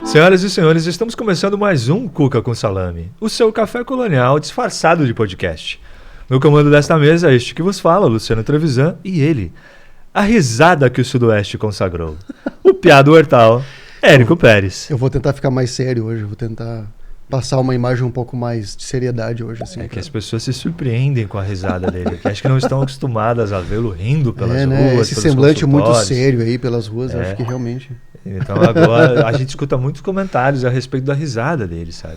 Senhoras e senhores, estamos começando mais um Cuca com Salame, o seu café colonial disfarçado de podcast. No comando desta mesa, este que vos fala, Luciano Trevisan, e ele, a risada que o Sudoeste consagrou, o piado hortal, Érico Pérez. Eu vou tentar ficar mais sério hoje, vou tentar passar uma imagem um pouco mais de seriedade hoje. Assim, que as pessoas se surpreendem com a risada dele, que acho que não estão acostumadas a vê-lo rindo pelas ruas, esse semblante muito sério aí pelas ruas, acho que realmente... Então agora a gente escuta muitos comentários a respeito da risada dele, sabe?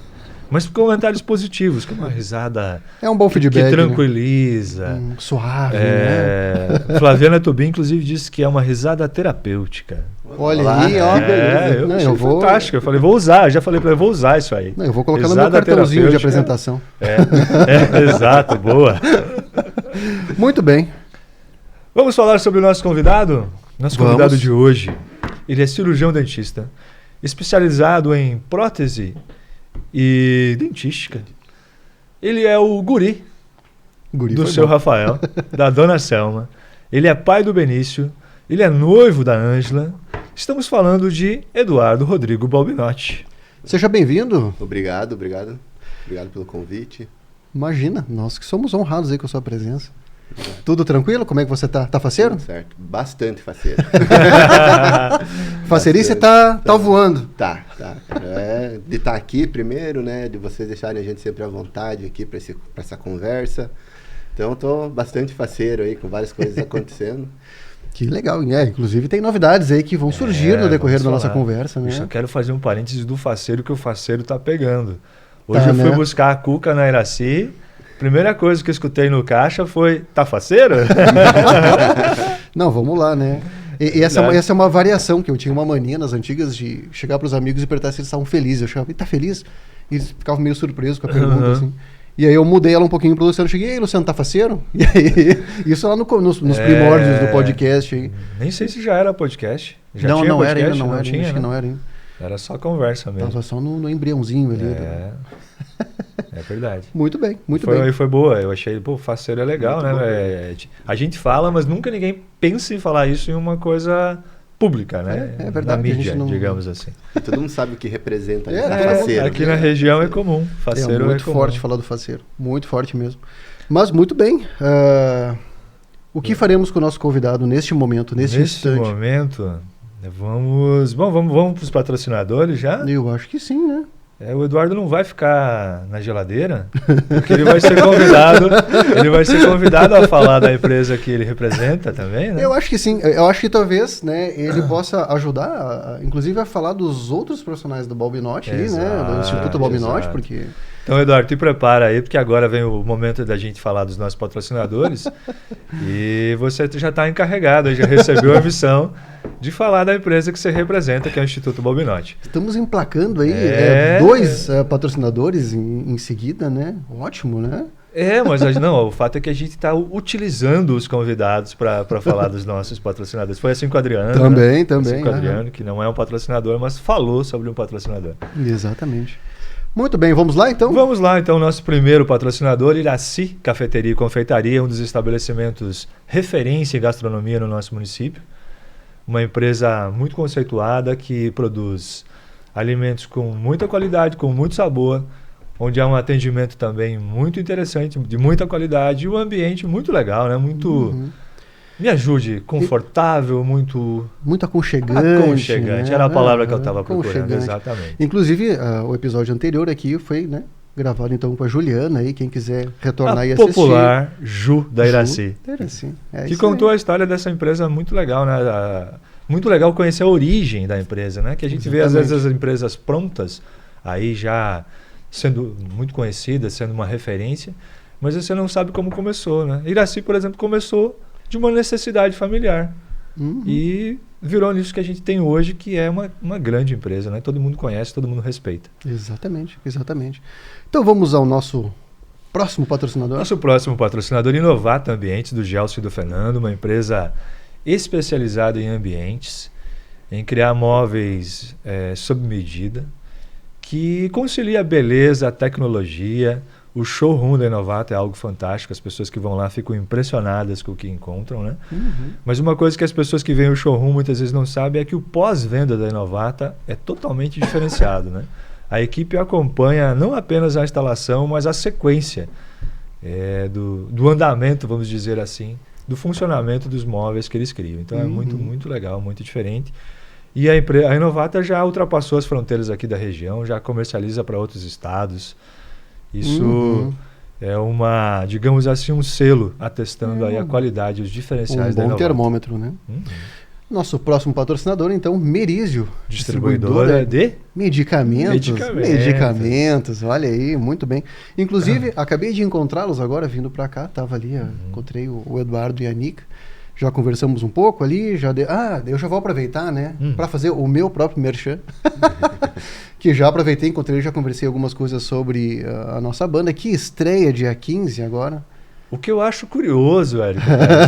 Mas comentários positivos, que é uma risada... É um bom feedback, que tranquiliza. Né? Suave, né? Flaviana Tubin, inclusive, disse que é uma risada terapêutica. Olha aí, ó. Eu vou... fantástico. Eu falei, vou usar. Já falei para ele, vou usar isso aí. Não, eu vou colocar risada no meu cartãozinho de apresentação. Exato, boa. Muito bem. Vamos falar sobre o nosso convidado? Nosso convidado de hoje. Ele é cirurgião dentista, especializado em prótese e dentística. Ele é o guri do seu Rafael, da dona Selma. Ele é pai do Benício. Ele é noivo da Ângela. Estamos falando de Eduardo Rodrigo Balbinotti. Seja bem-vindo. Obrigado. Obrigado pelo convite. Imagina, nós que somos honrados aí com a sua presença. Tudo tranquilo? Como é que você tá? Tá faceiro? Tudo certo. Bastante faceiro. Faceirice tá voando. Tá. De estar aqui primeiro, né? De vocês deixarem a gente sempre à vontade aqui para essa conversa. Então, tô bastante faceiro aí, com várias coisas acontecendo. Que legal, inclusive tem novidades aí que vão surgir no decorrer da nossa conversa, né? Eu só quero fazer um parênteses do faceiro que o faceiro tá pegando. Hoje eu fui buscar a Cuca na Iraci. Primeira coisa que eu escutei no caixa foi, tá faceiro? Não, vamos lá, né? E essa é uma variação que eu tinha uma mania nas antigas de chegar para os amigos e perguntar se eles estavam felizes. Eu chegava, e tá feliz? E eles ficavam meio surpresos com a pergunta, assim. E aí eu mudei ela um pouquinho pro Luciano. Cheguei, Luciano, tá faceiro? E aí, isso lá nos primórdios do podcast. Aí. Nem sei se já era podcast. Não era ainda, não era, tinha, acho né? que não era ainda. Era só conversa mesmo. Tava só no embriãozinho ali. É verdade. Muito bem, muito bem. Foi boa, eu achei, faceiro é legal, muito né? A gente fala, mas nunca ninguém pensa em falar isso em uma coisa pública, né? É verdade. Na mídia, digamos assim. E todo mundo sabe o que representa faceiro. Aqui na região é comum, faceiro muito forte falar do faceiro, muito forte mesmo. Mas muito bem, o que faremos com o nosso convidado neste momento, neste instante? Neste momento, vamos para os patrocinadores já? Eu acho que sim, né? O Eduardo não vai ficar na geladeira, porque ele vai ser convidado a falar da empresa que ele representa também, né? Eu acho que sim, eu acho que talvez, né, ele possa ajudar, inclusive a falar dos outros profissionais do Balbinotti, né, do Instituto Balbinotti, porque... Então, Eduardo, te prepara aí, porque agora vem o momento da gente falar dos nossos patrocinadores e você já está encarregado, já recebeu a missão de falar da empresa que você representa, que é o Instituto Balbinotti. Estamos emplacando aí 2 patrocinadores em seguida, né? Ótimo, né? Mas o fato é que a gente está utilizando os convidados para falar dos nossos patrocinadores. Foi assim com o Adriano. Também. Assim com o Adriano, que não é um patrocinador, mas falou sobre um patrocinador. Exatamente. Muito bem, vamos lá então? Vamos lá então, nosso primeiro patrocinador, Iraci Cafeteria e Confeitaria, um dos estabelecimentos referência em gastronomia no nosso município. Uma empresa muito conceituada que produz alimentos com muita qualidade, com muito sabor, onde há um atendimento também muito interessante, de muita qualidade e um ambiente muito legal, né? Muito... Me ajude, confortável, muito aconchegante. Né? Era a palavra que eu estava procurando, exatamente. Inclusive, o episódio anterior aqui foi, né, gravado então com a Juliana, aí, quem quiser retornar e assistir. A popular Ju da Iraci. Que contou a história dessa empresa muito legal, né? Muito legal conhecer a origem da empresa, né? Que a gente vê às vezes as empresas prontas, aí já sendo muito conhecidas, sendo uma referência, mas você não sabe como começou, né? Iraci, por exemplo, começou de uma necessidade familiar e virou nisso que a gente tem hoje, que é uma grande empresa, né? Todo mundo conhece, todo mundo respeita. Exatamente. Então vamos ao nosso próximo patrocinador. Nosso próximo patrocinador, Inovata Ambientes, do Gelson e do Fernando, uma empresa especializada em ambientes, em criar móveis sob medida, que concilia a beleza, a tecnologia. O showroom da Inovata é algo fantástico, as pessoas que vão lá ficam impressionadas com o que encontram, né? Mas uma coisa que as pessoas que veem o showroom muitas vezes não sabem é que o pós-venda da Inovata é totalmente diferenciado, né? A equipe acompanha não apenas a instalação, mas a sequência do andamento, vamos dizer assim, do funcionamento dos móveis que eles criam. Então é muito legal, muito diferente. E a Inovata já ultrapassou as fronteiras aqui da região, já comercializa para outros estados. Isso é digamos assim, um selo atestando aí a qualidade, os diferenciais da Inovata. Um bom termômetro, né? Nosso próximo patrocinador, então, Merizio, distribuidora de medicamentos. Olha aí, muito bem. Inclusive, acabei de encontrá-los agora, vindo para cá, estava ali, encontrei o Eduardo e a Nica. Já conversamos um pouco ali, eu já vou aproveitar, né, para fazer o meu próprio merchan, que já aproveitei, encontrei, já conversei algumas coisas sobre a nossa banda, que estreia dia 15 agora. O que eu acho curioso, Érico,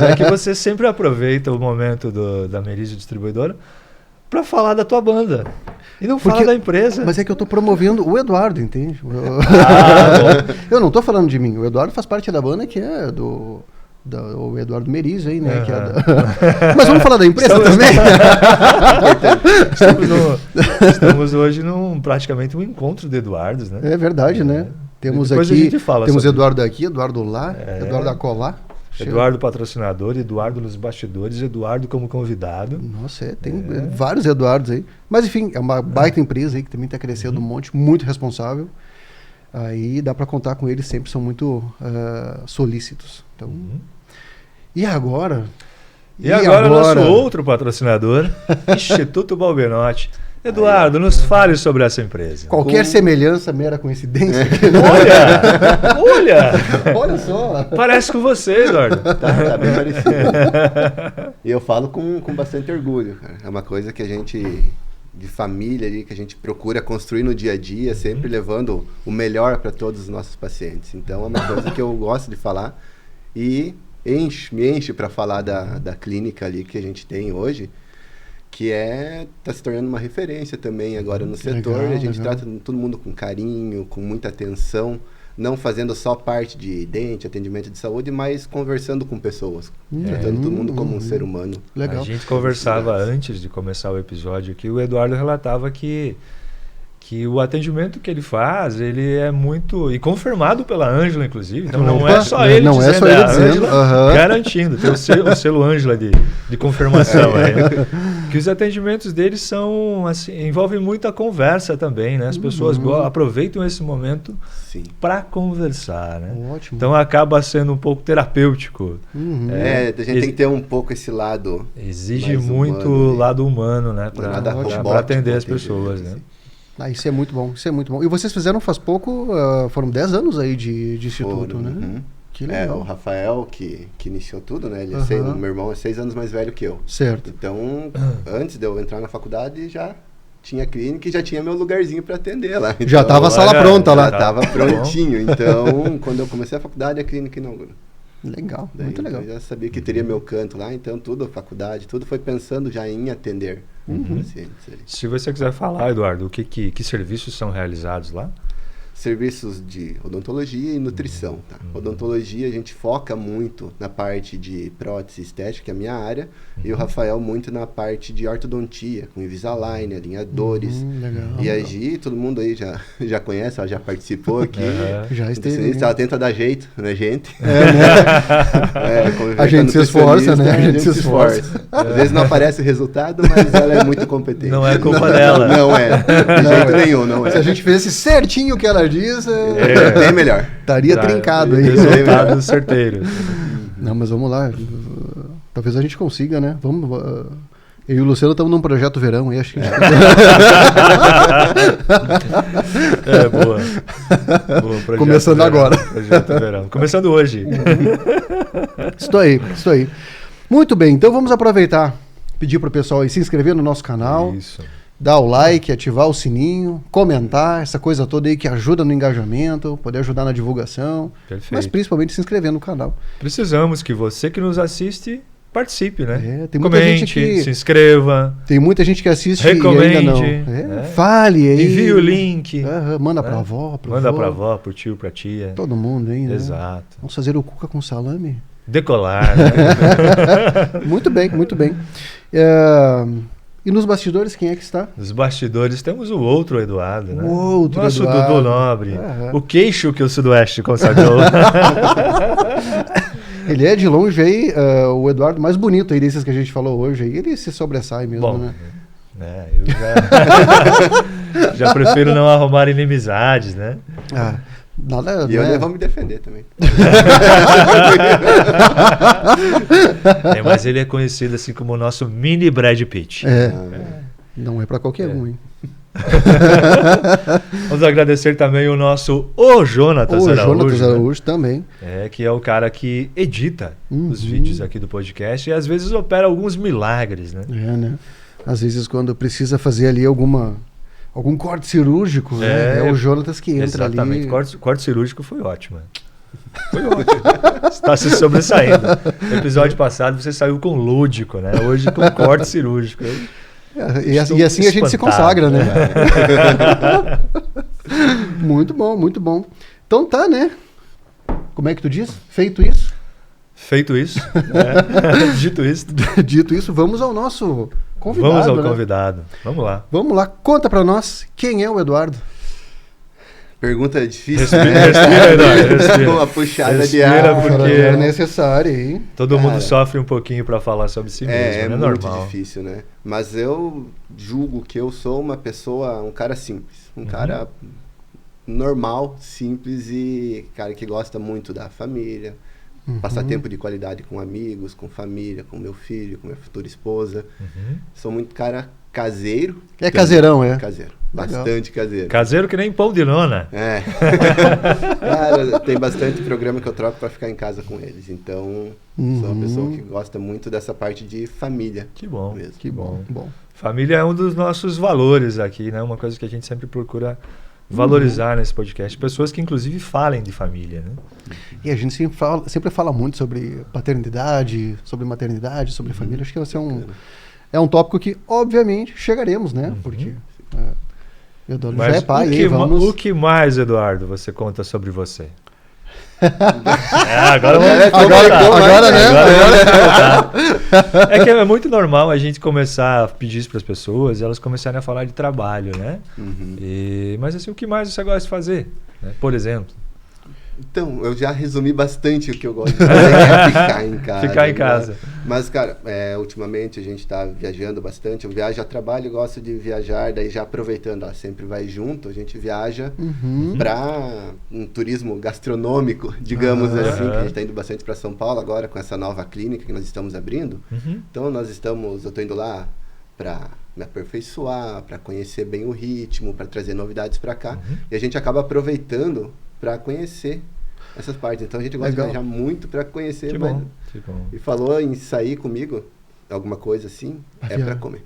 é que você sempre aproveita o momento da Merizio Distribuidora para falar da tua banda. E não fala da empresa. Mas é que eu estou promovendo o Eduardo, entende? Eu não estou falando de mim, o Eduardo faz parte da banda que é o Eduardo Merizio aí, né? Que é Mas vamos falar da empresa também? Estamos hoje praticamente um encontro de Eduardos, né? É verdade, né? Temos depois aqui, a gente fala temos sobre Eduardo aqui, Eduardo lá, Eduardo acolá. Eduardo patrocinador, Eduardo nos bastidores, Eduardo como convidado. Nossa, tem vários Eduardos aí. Mas enfim, é uma baita empresa aí que também está crescendo um monte, muito responsável. Aí dá para contar com eles, sempre são muito solícitos. Então, E agora? E agora nosso outro patrocinador, Instituto Balbenotti. Eduardo, nos fale sobre essa empresa. Qualquer semelhança, mera coincidência. Olha só. Parece com você, Eduardo. Tá bem parecido. E eu falo com bastante orgulho, cara. É uma coisa que a gente, de família ali, que a gente procura construir no dia a dia, sempre levando o melhor para todos os nossos pacientes. Então é uma coisa que eu gosto de falar e me enche para falar da clínica ali que a gente tem hoje, que está se tornando uma referência também agora no setor. A gente trata todo mundo com carinho, com muita atenção, não fazendo só parte de dente, atendimento de saúde, mas conversando com pessoas, tratando todo mundo como um ser humano. Legal. A gente conversava antes de começar o episódio aqui, o Eduardo relatava que o atendimento que ele faz, ele é muito... E confirmado pela Ângela, inclusive. Então não é só ele dizendo, é só ele dizendo. Garantindo. Tem o selo Ângela de confirmação aí, né? Que os atendimentos deles são, assim, envolvem muita conversa também, né? As pessoas aproveitam esse momento para conversar, né? Ótimo. Então acaba sendo um pouco terapêutico. A gente tem que ter um pouco esse lado. Exige muito humano, lado humano, né? Para atender as pessoas, né? Isso é muito bom, isso é muito bom. E vocês fizeram faz pouco, foram 10 anos aí de instituto, né? Que legal. O Rafael que iniciou tudo, né? Ele meu irmão é 6 anos mais velho que eu. Certo. Então, antes de eu entrar na faculdade, já tinha clínica e já tinha meu lugarzinho para atender lá. Então, já estava a sala pronta lá. Já estava prontinho. Então, quando eu comecei a faculdade, a clínica inaugurou. Legal, muito legal. Eu já sabia que teria meu canto lá, então tudo, a faculdade, tudo foi pensando já em atender pacientes ali. Se você quiser falar, Eduardo, que serviços são realizados lá? Serviços de odontologia e nutrição. Tá? Odontologia a gente foca muito na parte de prótese estética, que é a minha área, e o Rafael muito na parte de ortodontia, com Invisalign, alinhadores. Legal. E a Gi, todo mundo aí já conhece, ela já participou aqui. Já esteve. Ela tenta dar jeito, né, gente? A gente se esforça, né? A gente se esforça. Às vezes não aparece o resultado, mas ela é muito competente. Não é culpa dela. Não é. De jeito nenhum, não é. Se a gente fizesse certinho o que ela diz, bem melhor. Estaria trincado aí. Resultado certeiro. Não, mas vamos lá. Talvez a gente consiga, né? Vamos. Eu e o Luciano estamos num projeto verão aí, acho que. Boa. Começando verão, agora. Projeto verão. Começando hoje. Estou aí. Muito bem, então vamos aproveitar, pedir para o pessoal aí se inscrever no nosso canal. Isso. Dar o like, ativar o sininho, comentar, essa coisa toda aí que ajuda no engajamento, poder ajudar na divulgação. Perfeito. Mas principalmente se inscrever no canal. Precisamos que você que nos assiste participe, né? Tem muita Comente, gente que... se inscreva. Tem muita gente que assiste recomende, e ainda não. Fale aí. Envie o link. Manda pra avó, Manda pra avó, pro tio, pra tia. Todo mundo aí, né? Exato. Vamos fazer o cuca com salame? Decolar, né? Muito bem, muito bem. E nos bastidores, quem é que está? Nos bastidores temos o outro Eduardo, né? O outro Nosso Eduardo. Dudu Nobre. O queixo que o Sudoeste consagrou. Ele é de longe aí o Eduardo mais bonito aí desses que a gente falou hoje. Aí. Ele se sobressai mesmo, Bom, né? Eu já prefiro não arrumar inimizades, né? Nada, e eu nem vou me defender também. Mas ele é conhecido assim como o nosso mini Brad Pitt. Não é pra qualquer um, hein? Vamos agradecer também o nosso Jonatas Araújo também. Que é o cara que edita os vídeos aqui do podcast e às vezes opera alguns milagres, né? Né? Às vezes quando precisa fazer ali algum corte cirúrgico, né? É o Jonatas que entra ali. Exatamente, corte cirúrgico foi ótimo. Foi ótimo. Está se sobressaindo. No episódio passado você saiu com lúdico, né? Hoje com corte cirúrgico. E assim a gente se consagra, né? Muito bom, muito bom. Então tá, né? Como é que tu diz? Feito isso? Feito isso. Dito isso. Dito isso, vamos ao nosso convidado. Vamos ao convidado. Vamos lá. Vamos lá. Conta pra nós quem é o Eduardo. Pergunta difícil. Respira, Eduardo. Respira. Uma puxada de ar. Porque é necessário, hein? Todo mundo sofre um pouquinho para falar sobre si mesmo. É muito normal. difícil, né? Mas eu julgo que eu sou uma pessoa, um cara simples. Um cara normal, simples e cara que gosta muito da família. Passar tempo de qualidade com amigos, com família, com meu filho, com minha futura esposa. Sou muito cara caseiro. É caseirão, Caseiro. Bastante caseiro. Caseiro que nem pão de nona. Cara, tem bastante programa que eu troco para ficar em casa com eles. Então, sou uma pessoa que gosta muito dessa parte de família. Que bom. Mesmo. Que bom. Família é um dos nossos valores aqui, né? Uma coisa que a gente sempre procura valorizar nesse podcast. Pessoas que, inclusive, falem de família, né? E a gente sempre fala muito sobre paternidade, sobre maternidade, sobre família. Acho que vai ser um tópico que, obviamente, chegaremos, né? Porque Eduardo já é pai. O que mais, Eduardo, você conta sobre você? Agora né? É que é muito normal a gente começar a pedir isso para as pessoas e elas começarem a falar de trabalho, né? Mas assim, o que mais você gosta de fazer? Né? Por exemplo. Então, eu já resumi bastante o que eu gosto de fazer, que é ficar em casa. Ficar em casa. Né? Mas, cara, ultimamente a gente está viajando bastante. Eu viajo a trabalho, gosto de viajar, daí já aproveitando, sempre vai junto, a gente viaja para um turismo gastronômico, digamos assim, que a gente está indo bastante para São Paulo agora com essa nova clínica que nós estamos abrindo. Então, eu estou indo lá para me aperfeiçoar, para conhecer bem o ritmo, para trazer novidades para cá. E a gente acaba aproveitando para conhecer essas partes. Então a gente gosta de viajar muito para conhecer. Que bom. E falou em sair comigo, alguma coisa assim, para comer.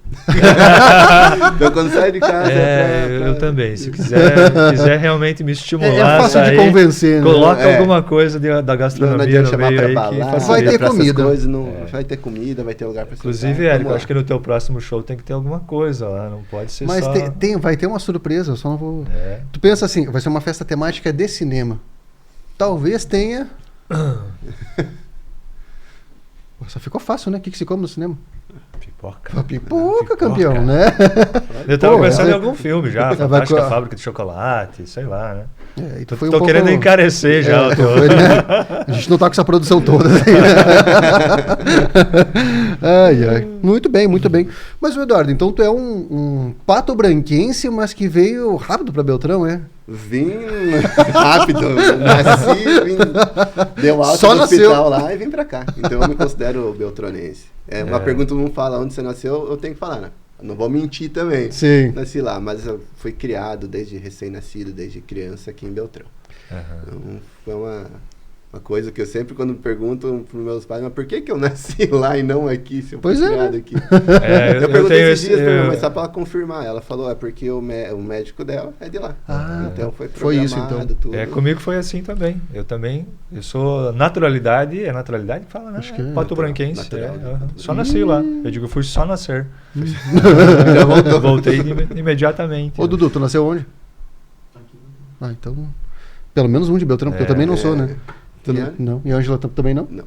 Então quando sai de casa eu também. Se quiser realmente me estimular, é fácil de convencer, né? Coloca alguma coisa da gastronomia no meio aí que vai ter comida. Vai ter comida, vai ter lugar para inclusive, Érico, acho que no teu próximo show tem que ter alguma coisa lá, não pode ser mas só... vai ter uma surpresa, eu só não vou... Tu pensa assim, vai ser uma festa temática de cinema. Talvez tenha... Só ficou fácil, né? O que se come no cinema? Pipoca, campeão, né? Eu tava pensando em algum filme já, Fantástica Fábrica de Chocolate, sei lá, né? Tô querendo encarecer já. A gente não tá com essa produção toda. Assim, né? Muito bem, muito bem. Mas, Eduardo, então tu é um pato-branquense, mas que veio rápido pra Beltrão, é? Vim rápido, deu alta só no nasceu. Hospital lá e vim pra cá. Então eu me considero beltronense. Uma pergunta, não fala onde você nasceu, eu tenho que falar, né? Não vou mentir também. Sim. Nasci lá, mas eu fui criado desde recém-nascido, desde criança aqui em Beltrão. Então, foi Uma coisa que eu sempre, quando pergunto pros meus pais, mas por que eu nasci lá e não aqui, se eu fui Pois é, criado né? aqui? É, Eu perguntei esses dias pra minha mãe, eu- só pra ela confirmar. Ela falou, é porque o médico dela é de lá. Ah, Então foi foi isso, programado, então. tudo. Comigo foi assim também. Eu sou naturalidade, é naturalidade que fala, né? Acho que é. Pato-branquense. Natural. Só nasci lá. Eu digo, fui só nascer. Já voltou. Voltei imediatamente. Ô, Dudu, tu nasceu onde? Ah, então... Pelo menos um de Beltrão, porque eu também não sou, né? Tu não é? Não. E a Ângela também não? Não.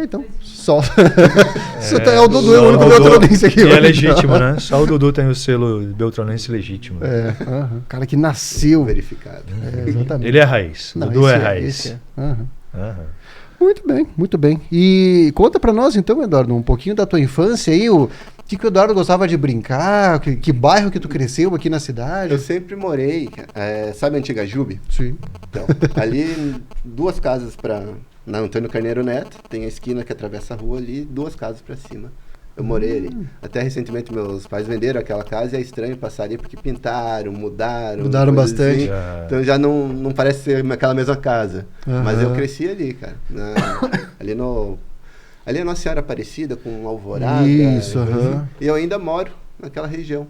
Então, só... É o Dudu, é o Só único Dudu, beltronense aqui. e hoje. é legítimo, né? Só o Dudu tem o selo beltronense legítimo. Cara que nasceu. Verificado. Exatamente. Ele é raiz. Não, Dudu esse é raiz. esse é. Aham. Aham. Muito bem, muito bem. E conta pra nós então, Eduardo, um pouquinho da tua infância aí, o que o Eduardo gostava de brincar, que bairro que tu cresceu aqui na cidade? Eu sempre morei, sabe a antiga Jube? Sim. Então, ali, 2 casas na Antônio Carneiro Neto, tem a esquina que atravessa a rua ali, 2 casas pra cima. Eu morei ali. Até recentemente meus pais venderam aquela casa e é estranho passar ali porque pintaram, mudaram. Mudaram coisas bastante. assim. Então já não parece ser aquela mesma casa. Aham. Mas eu cresci ali, cara. Ali é Nossa Senhora Aparecida, com Alvorada. Isso, coisa aham. assim. E eu ainda moro naquela região.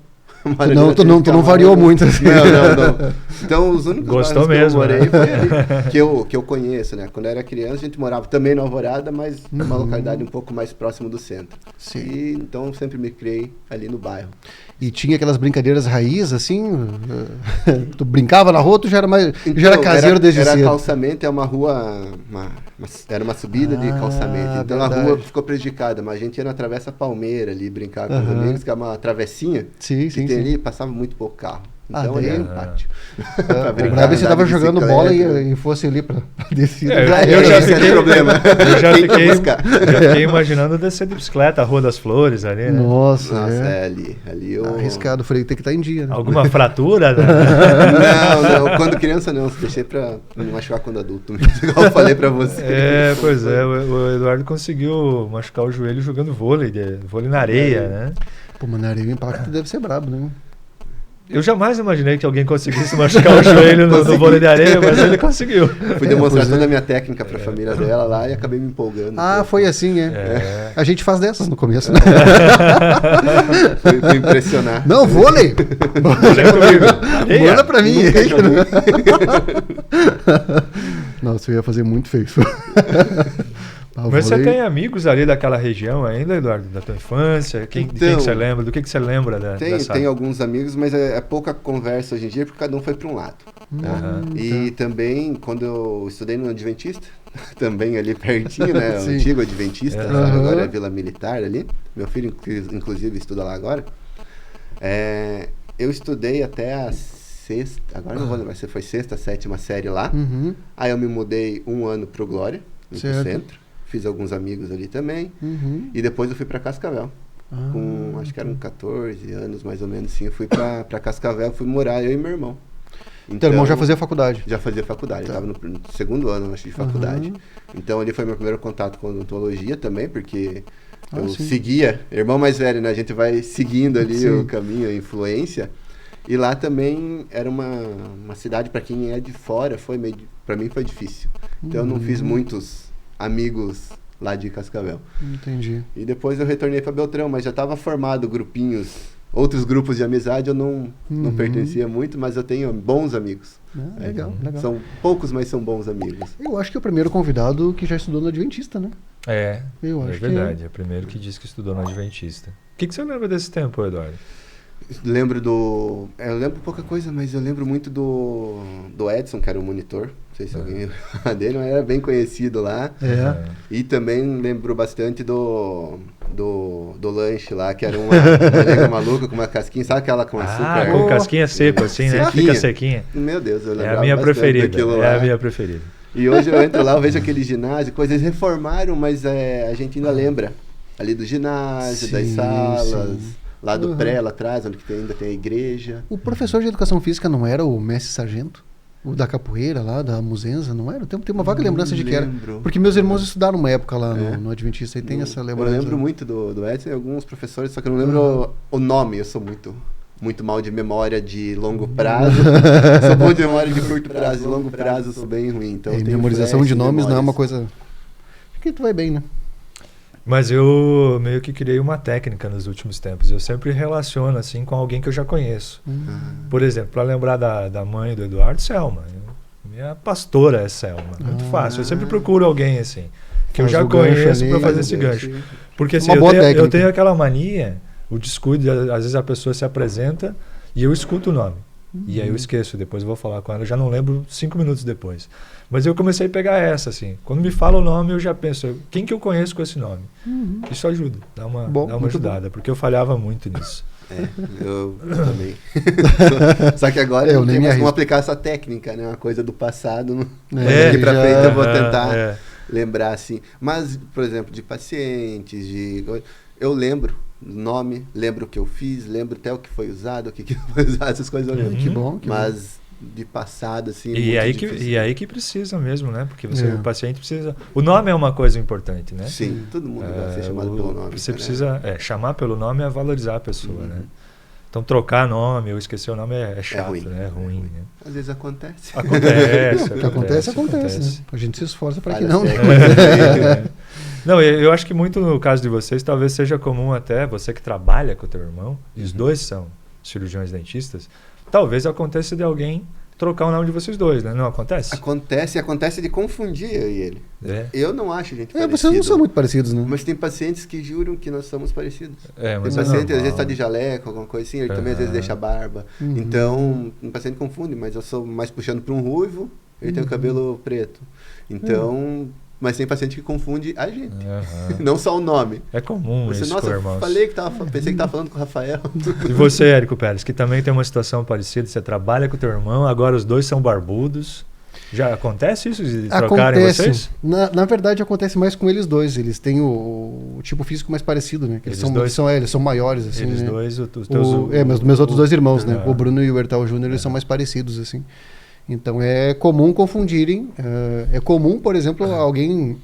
Tu não variou muito assim. Não. Então, os únicos Gostou bairros mesmo, que eu morei né? foi ali, que eu conheço, né? Quando eu era criança, a gente morava também na Alvorada, mas numa localidade um pouco mais próximo do centro. Sim. E, então, eu sempre me criei ali no bairro. E tinha aquelas brincadeiras raiz, assim? Tu brincava na rua, ou tu já era caseiro desde era cedo? calçamento, é uma rua, era uma subida de Ah, calçamento. Então a verdade. rua ficou prejudicada, mas a gente ia na Travessa Palmeira ali brincar com os Aham. amigos, que é uma travessinha. Sim, que sim, tem sim. ali, passava muito pouco carro. Ah, Então daí- ali era um pátio. O brabo é se tava jogando bola e fosse ali pra descer. Eu já Esse era fiquei- o problema. Eu já Quem que ia fiquei, buscar? já fiquei imaginando descer de bicicleta, a Rua das Flores ali, né? Nossa, Nossa, é. ali eu... Arriscado, falei que tem que estar em dia, né? Alguma fratura, né? Não, quando criança não, deixei pra me machucar quando adulto, igual eu falei pra você. Pois é, o Eduardo conseguiu machucar o joelho jogando vôlei na areia, né? Pô, mano, o impacto deve ser brabo, né? Eu jamais imaginei que alguém conseguisse machucar o joelho no vôlei de areia, mas ele conseguiu. Fui demonstrar pois é. toda a minha técnica pra família dela lá e acabei me empolgando. Ah, foi assim, é. É. A gente faz dessas no começo, né? Fui impressionar. Não, vôlei! Areia? Manda pra mim. Nunca joguei. Nossa, eu ia fazer muito feio. Ah, Mas você vôlei- tem amigos ali daquela região ainda, Eduardo, da tua infância? De quem que Então, você lembra? Do que você lembra dessa? Tem alguns amigos, mas é pouca conversa hoje em dia porque cada um foi para um lado. Aham. E também, quando eu estudei no Adventista, também ali pertinho, né? O Sim. antigo Adventista, Aham. agora é Vila Militar ali. Meu filho, inclusive, estuda lá agora. Eu estudei até a sexta, agora não vou lembrar se foi sexta, sétima série lá. Uhum, Aí eu me mudei 1 ano pro Glória, no Certo. centro. Fiz alguns amigos ali também. uhum. E depois eu fui para Cascavel. Ah. Com, acho que eram 14 anos, mais ou menos, assim. Eu fui pra Cascavel, fui morar, eu e meu irmão. Teu irmão já fazia faculdade. Já fazia faculdade, Tá. estava no 2º ano, acho, de faculdade. Uhum. Então ali foi meu primeiro contato com odontologia também, porque Ah, eu sim. seguia, irmão mais velho, né? A gente vai seguindo ali Sim. o caminho, a influência. E lá também era uma cidade, para quem é de fora, para mim foi difícil. Então eu não fiz muitos amigos lá de Cascavel. Entendi. E depois eu retornei para Beltrão, mas já estava formado grupinhos, outros grupos de amizade, eu não pertencia muito, mas eu tenho bons amigos. Ah, legal, legal. São poucos, mas são bons amigos. Eu acho que é o primeiro convidado que já estudou no Adventista, né? Eu acho verdade. É o primeiro que disse que estudou no Adventista. O que você lembra desse tempo, Eduardo? Eu lembro pouca coisa, mas eu lembro muito do Edson, que era o monitor. Não sei se alguém dele, mas era bem conhecido lá. É. E também lembro bastante do lanche lá, que era uma nega maluca com uma casquinha, sabe aquela com açúcar? Com casquinha seco, assim, né? Sequinha. Fica sequinha. Meu Deus, eu É lembrava a minha bastante preferida. daquilo É lá. a minha preferida. E hoje eu entro lá, eu vejo aquele ginásio, coisas eles reformaram, mas a gente ainda lembra ali do ginásio, das Sim, salas, sim. lá do pré, lá atrás, onde ainda tem a igreja. O professor de educação física não era o mestre sargento? O da capoeira lá, da Muzenza, não era? Tem uma vaga lembrança de que era. lembro. Porque meus irmãos estudaram uma época lá É. no Adventista e tem essa Eu lembrança. lembro muito do Edson e alguns professores, só que eu não lembro o nome, eu sou muito muito mal de memória de longo prazo. Sou bom de memória de curto prazo, de longo prazo sou bem ruim. Então, memorização de nomes não é uma coisa que tu vai bem, né? Mas eu meio que criei uma técnica nos últimos tempos. Eu sempre relaciono assim com alguém que eu já conheço. Por exemplo, para lembrar da mãe do Eduardo, Selma. Minha pastora é Selma. Muito fácil. Eu sempre procuro alguém assim, que eu já conheço para fazer esse gancho. Porque assim, eu tenho aquela mania, o descuido, às vezes a pessoa se apresenta e eu escuto o nome. E aí eu esqueço, depois eu vou falar com ela, eu já não lembro 5 minutos depois. Mas eu comecei a pegar essa, assim. Quando me fala o nome, eu já penso, quem que eu conheço com esse nome? Isso ajuda, dá uma ajudada, porque eu falhava muito nisso. Eu também. Só que agora eu não tenho mais como aplicar essa técnica, né? Uma coisa do passado. Daqui pra frente eu vou tentar lembrar, assim. Mas, por exemplo, de pacientes, eu lembro nome, lembro o que eu fiz, lembro até o que foi usado, o que não foi usado, essas coisas eu lembro. Que bom. Mas de passado, assim, e aí que precisa mesmo, né? Porque o paciente precisa... O nome é uma coisa importante, né? Sim, todo mundo vai ser chamado pelo nome. Você precisa... chamar pelo nome é valorizar a pessoa, né? Então trocar nome ou esquecer o nome é chato, né? É ruim, né? Às vezes acontece. Acontece, né? A gente se esforça para que não. Não, eu acho que muito no caso de vocês, talvez seja comum até, você que trabalha com o teu irmão, e os dois são cirurgiões dentistas, talvez aconteça de alguém trocar o nome de vocês dois, né? Não acontece? Acontece de confundir eu e ele. Eu não acho a gente parecido. Vocês não são muito parecidos, né? Mas tem pacientes que juram que nós somos parecidos. Mas tem paciente, às vezes tá de jaleco, alguma coisa assim, ele também às vezes deixa barba. Então, um paciente confunde, mas eu sou mais puxando para um ruivo, ele tem o cabelo preto. Então... Mas tem paciente que confunde a gente, não só o nome. É comum isso, nossa, eu pensei que estava falando com o Rafael. E você, Érico Pérez, que também tem uma situação parecida, você trabalha com o teu irmão, agora os dois são barbudos. Já acontece isso de trocarem vocês? Na verdade, acontece mais com eles dois. Eles têm o tipo físico mais parecido, né? Que eles são maiores, assim, eles né? Dois, os teus... meus outros dois irmãos, né? O Bruno e o Hertal Júnior, eles são mais parecidos, assim. Então é comum confundirem. É comum, por exemplo, alguém...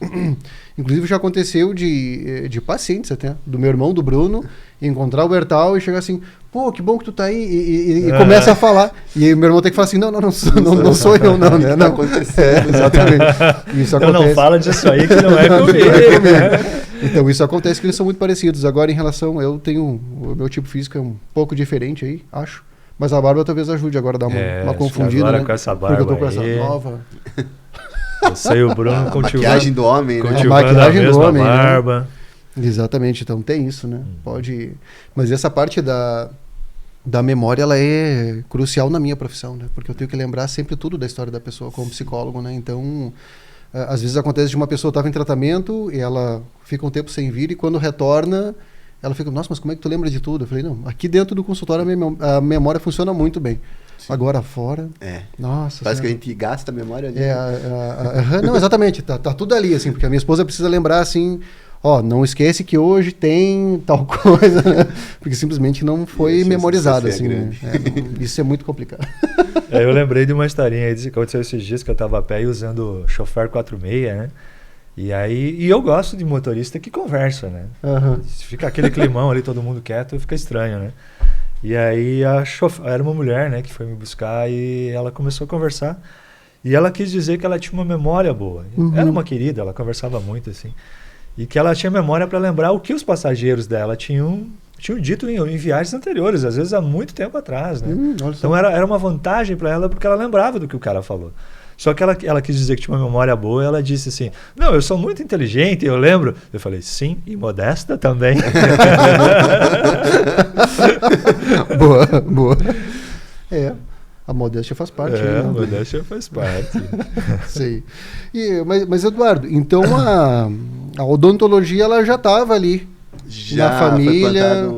Inclusive já aconteceu de pacientes até, do meu irmão, do Bruno, encontrar o Bertal e chegar assim, pô, que bom que tu tá aí, e começa a falar. E aí o meu irmão tem que falar assim, não sou eu, não, né? Não aconteceu, exatamente. Isso acontece. Então não fala disso aí que não é comigo. Então isso acontece, que eles são muito parecidos. Agora em relação, o meu tipo físico é um pouco diferente aí, acho. Mas a barba talvez ajude agora a dar uma confundida, agora né? com essa barba porque eu tô com essa nova... Você e o Bruno cultivando... maquiagem do homem, né? A maquiagem do homem, barba. Né? Exatamente, então tem isso, né? Pode... Mas essa parte da memória, ela é crucial na minha profissão, né? Porque eu tenho que lembrar sempre tudo da história da pessoa como psicólogo, né? Então, às vezes acontece de uma pessoa estar em tratamento e ela fica um tempo sem vir e quando retorna... Ela fica, nossa, mas como é que tu lembra de tudo? Eu falei, não, aqui dentro do consultório a memória funciona muito bem. Sim. Agora fora... Nossa. Parece que a gente gasta a memória ali. Não, exatamente, tá tudo ali, assim, porque a minha esposa precisa lembrar, assim, não esquece que hoje tem tal coisa, né? Porque simplesmente não foi memorizado, assim, né? Isso é muito complicado. Eu lembrei de uma historinha aí que aconteceu esses dias que eu tava a pé e usando o Chauffeur 46, né? E eu gosto de motorista que conversa, né? Fica aquele climão ali, todo mundo quieto, fica estranho, né? E aí era uma mulher, né, que foi me buscar e ela começou a conversar. E ela quis dizer que ela tinha uma memória boa. Era uma querida, ela conversava muito, assim. E que ela tinha memória para lembrar o que os passageiros dela tinham dito em viagens anteriores, às vezes há muito tempo atrás, né? Então era uma vantagem para ela porque ela lembrava do que o cara falou. Só que ela quis dizer que tinha uma memória boa e ela disse assim, não, eu sou muito inteligente, eu lembro. Eu falei, sim, e modesta também. Boa. A modéstia faz parte. A modéstia faz parte. Sei. Mas, Eduardo, então a odontologia ela já estava ali na família...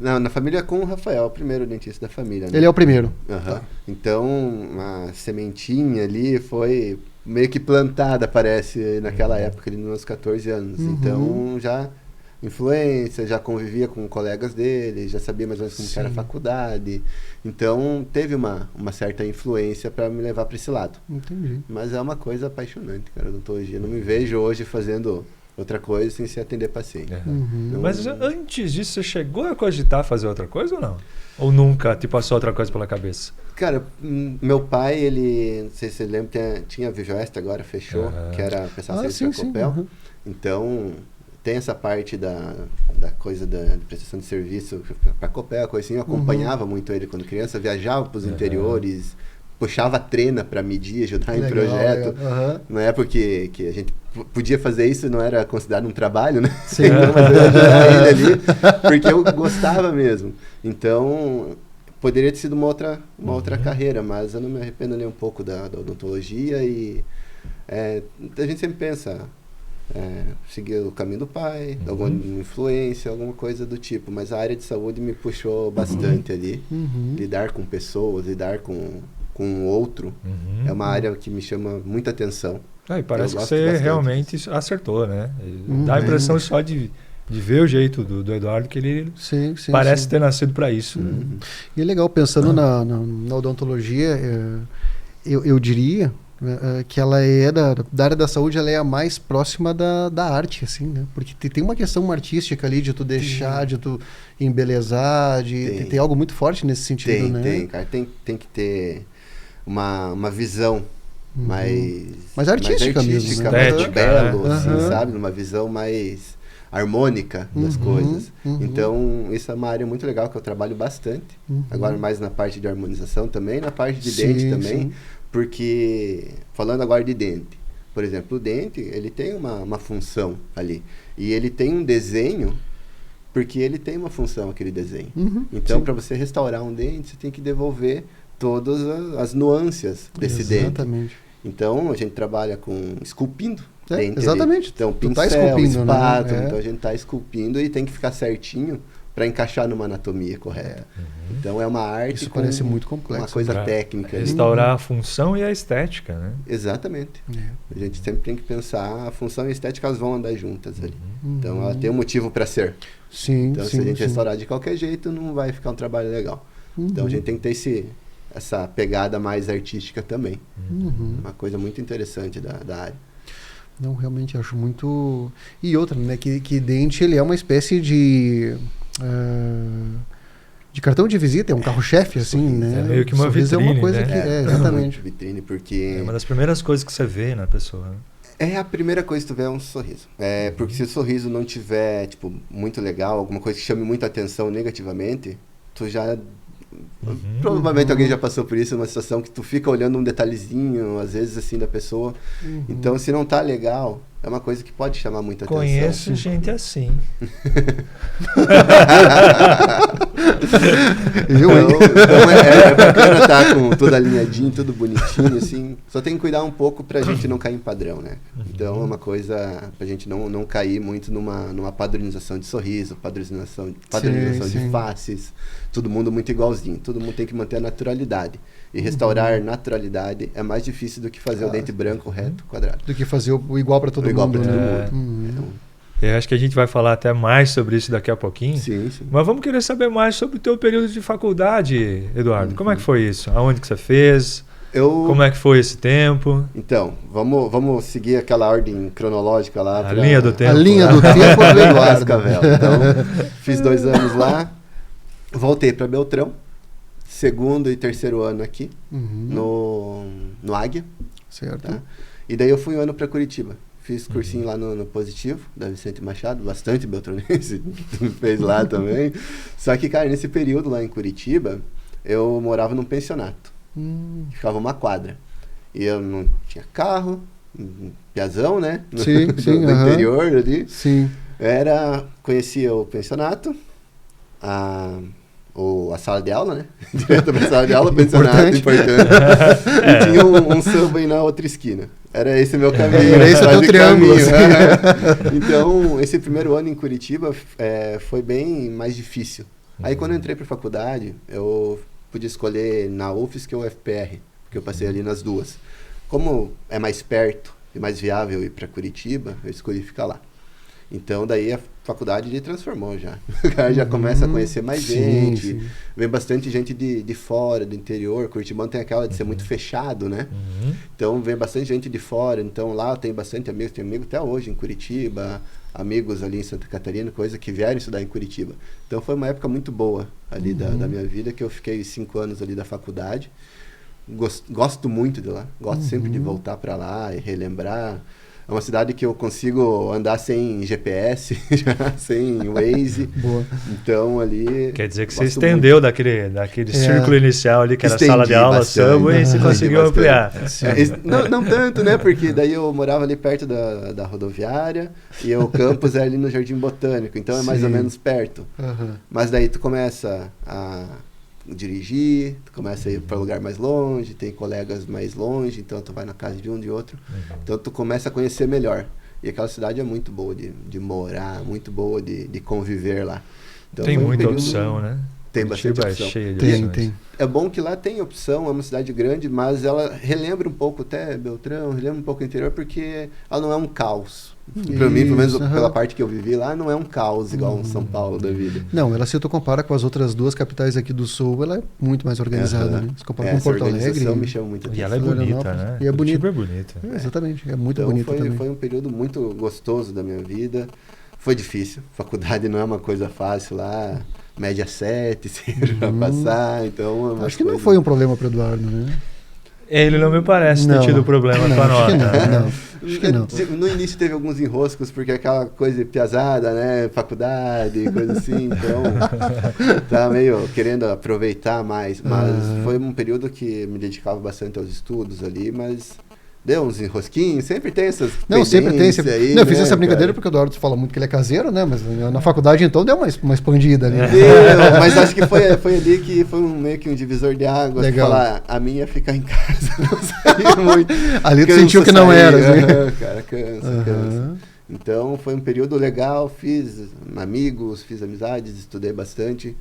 Na família com o Rafael, o primeiro dentista da família. Né? Ele é o primeiro. Tá. Então, a sementinha ali foi meio que plantada, parece, naquela época, ali nos meus 14 anos. Então, já influência, já convivia com colegas dele, já sabia mais ou menos como que era a faculdade. Então, teve uma certa influência para me levar para esse lado. Entendi. Mas é uma coisa apaixonante, cara, a odontologia. Não me vejo hoje fazendo outra coisa sem se atender paciente. Mas antes disso, você chegou a cogitar fazer outra coisa ou não? Ou nunca te passou outra coisa pela cabeça? Cara, meu pai, ele, não sei se você lembra, tinha a Vijoeste, agora fechou, que era prestação de serviço para Copel. Então, tem essa parte da coisa da prestação de serviço para Copel, coisa assim. Eu acompanhava muito ele quando criança, viajava para os interiores, puxava a trena para medir, ajudar em projeto. Na época que a gente podia fazer isso, não era considerado um trabalho, né? Sim. Mas eu ajudava ele ali, porque eu gostava mesmo. Então, poderia ter sido uma outra carreira, mas eu não me arrependo nem um pouco da odontologia e a gente sempre pensa seguir o caminho do pai, alguma influência, alguma coisa do tipo, mas a área de saúde me puxou bastante ali. Lidar com pessoas, lidar com o outro, é uma área que me chama muita atenção. E parece que você realmente acertou, né? Dá a impressão só de ver o jeito do Eduardo que ele parece ter nascido para isso. Né? E é legal, pensando na odontologia, eu diria que ela é da área da saúde, ela é a mais próxima da arte, assim, né? Porque tem uma questão artística ali de tu deixar, de tu embelezar, tem algo muito forte nesse sentido, né? Tem, cara. Tem que ter uma visão mais artística mesmo, né? Mais belo, assim, sabe? Uma visão mais harmônica das coisas. Então, isso é uma área muito legal que eu trabalho bastante. Agora mais na parte de harmonização também, na parte de dente também. Porque, falando agora de dente, por exemplo, o dente, ele tem uma função ali. E ele tem um desenho, porque ele tem uma função, aquele desenho. Então, para você restaurar um dente, você tem que devolver todas as nuances desse dente. Então, a gente trabalha esculpindo dente. Exatamente. Ali. Então, pincel, espátula. Então, a gente está esculpindo e tem que ficar certinho para encaixar numa anatomia correta. Então é uma arte. Isso parece muito complexo. Uma coisa técnica. Restaurar a função e a estética, né? Exatamente. A gente sempre tem que pensar, a função e a estética elas vão andar juntas ali. Então ela tem um motivo para ser. Então se a gente restaurar de qualquer jeito, não vai ficar um trabalho legal. Então a gente tem que ter essa pegada mais artística também. Uma coisa muito interessante da área. Não, realmente acho muito... E outra, né? Que dente ele é uma espécie de cartão de visita, é um carro-chefe, assim, né? É meio que uma vitrine, é uma coisa que exatamente. Vitrine, porque... É uma das primeiras coisas que você vê na pessoa. Né? É a primeira coisa que tu vê é um sorriso. Porque se o sorriso não tiver, tipo, muito legal, alguma coisa que chame muita atenção negativamente, tu já... Provavelmente alguém já passou por isso, uma situação que tu fica olhando um detalhezinho, às vezes, assim, da pessoa. Então, se não tá legal, é uma coisa que pode chamar muita atenção. Conheço gente assim. Então é bacana estar com tudo alinhadinho, tudo bonitinho, assim. Só tem que cuidar um pouco pra gente não cair em padrão, né? Então é uma coisa pra gente não cair muito numa padronização de sorriso, padronização de faces. Todo mundo muito igualzinho. Todo mundo tem que manter a naturalidade. E restaurar naturalidade é mais difícil do que fazer o dente branco, reto, quadrado. Do que fazer o igual para todo mundo. Igual para todo mundo. Eu acho que a gente vai falar até mais sobre isso daqui a pouquinho. Sim. Mas vamos querer saber mais sobre o teu período de faculdade, Eduardo. Como é que foi isso? Aonde que você fez? Como é que foi esse tempo? Então, vamos seguir aquela ordem cronológica lá. A linha do tempo. A linha do tempo do Eduardo. Então, fiz 2 anos lá. Voltei para Beltrão, 2º e 3º ano aqui, no Águia. Certo. Tá? E daí eu fui um ano para Curitiba. Fiz cursinho lá no Positivo, da Vicente Machado, bastante beltronense, fez lá também. Só que, cara, nesse período lá em Curitiba, eu morava num pensionato. Ficava uma quadra. E eu não tinha carro, piazão, né? Sim, no interior ali. Sim. Conhecia o pensionato, a sala de aula, né? Direto pra sala de aula, pensionato, importante. E tinha um samba aí na outra esquina. Era esse meu caminho. Era esse o teu triângulo. Então, esse primeiro ano em Curitiba foi bem mais difícil. Aí, quando eu entrei pra faculdade, eu podia escolher na UFSC ou UFPR, porque eu passei ali nas duas. Como é mais perto e mais viável ir pra Curitiba, eu escolhi ficar lá. Então, daí a faculdade ele transformou já. O cara já começa a conhecer mais gente. Vem bastante gente de fora, do interior. Curitibano tem aquela de ser muito fechado, né? Então, vem bastante gente de fora. Então, lá tem bastante amigos. Tem amigos até hoje em Curitiba, amigos ali em Santa Catarina, coisa que vieram estudar em Curitiba. Então, foi uma época muito boa ali da minha vida, que eu fiquei 5 anos ali da faculdade. Gosto muito de lá. Gosto sempre de voltar para lá e relembrar. É uma cidade que eu consigo andar sem GPS, sem Waze. Boa. Então, ali... Quer dizer que você estendeu daquele círculo inicial ali, que era a sala de aula, subway, e você conseguiu ampliar. Não tanto, né? Porque daí eu morava ali perto da rodoviária e o campus é ali no Jardim Botânico. Então, é mais ou menos perto. Mas daí tu começa a dirigir, tu começa a ir para lugar mais longe, tem colegas mais longe, então tu vai na casa de um, de outro. Então tu começa a conhecer melhor. E aquela cidade é muito boa de morar, muito boa de conviver lá. Então, tem muita opção, né? Tem bastante opção. Cheio de opções. É bom que lá tem opção, é uma cidade grande, mas ela relembra um pouco até Beltrão, relembra um pouco o interior, porque ela não é um caos. Para mim, pelo menos pela parte que eu vivi lá, não é um caos igual um São Paulo da vida. Não, ela, se tu compara com as outras 2 capitais aqui do Sul, ela é muito mais organizada, né? Se compara com Porto Alegre. Me chama muito atenção. E ela é bonita, né? E é bonita. É bonita. Exatamente, é muito então, bonita também. Foi um período muito gostoso da minha vida. Foi difícil. Faculdade não é uma coisa fácil lá. Média 7, sempre pra passar. Então, acho que não foi um problema para o Eduardo, né? Ele não me parece ter tido problema com a nota. Acho que não. No início teve alguns enroscos, porque aquela coisa piazada, né? Faculdade, coisa assim. Então, tava meio querendo aproveitar mais. Mas foi um período que me dedicava bastante aos estudos ali, mas... Deu uns enrosquinhos, sempre tem essas. Não, sempre tem. Aí, eu fiz essa brincadeira porque o Eduardo fala muito que ele é caseiro, né? Mas na faculdade então deu uma expandida ali. Mas acho que foi ali que foi meio que um divisor de águas. Legal. Falar, a minha é ficar em casa, não sair muito. Ali tu sentiu que não era. Cara, cansa. Então foi um período legal, fiz amigos, fiz amizades, estudei bastante.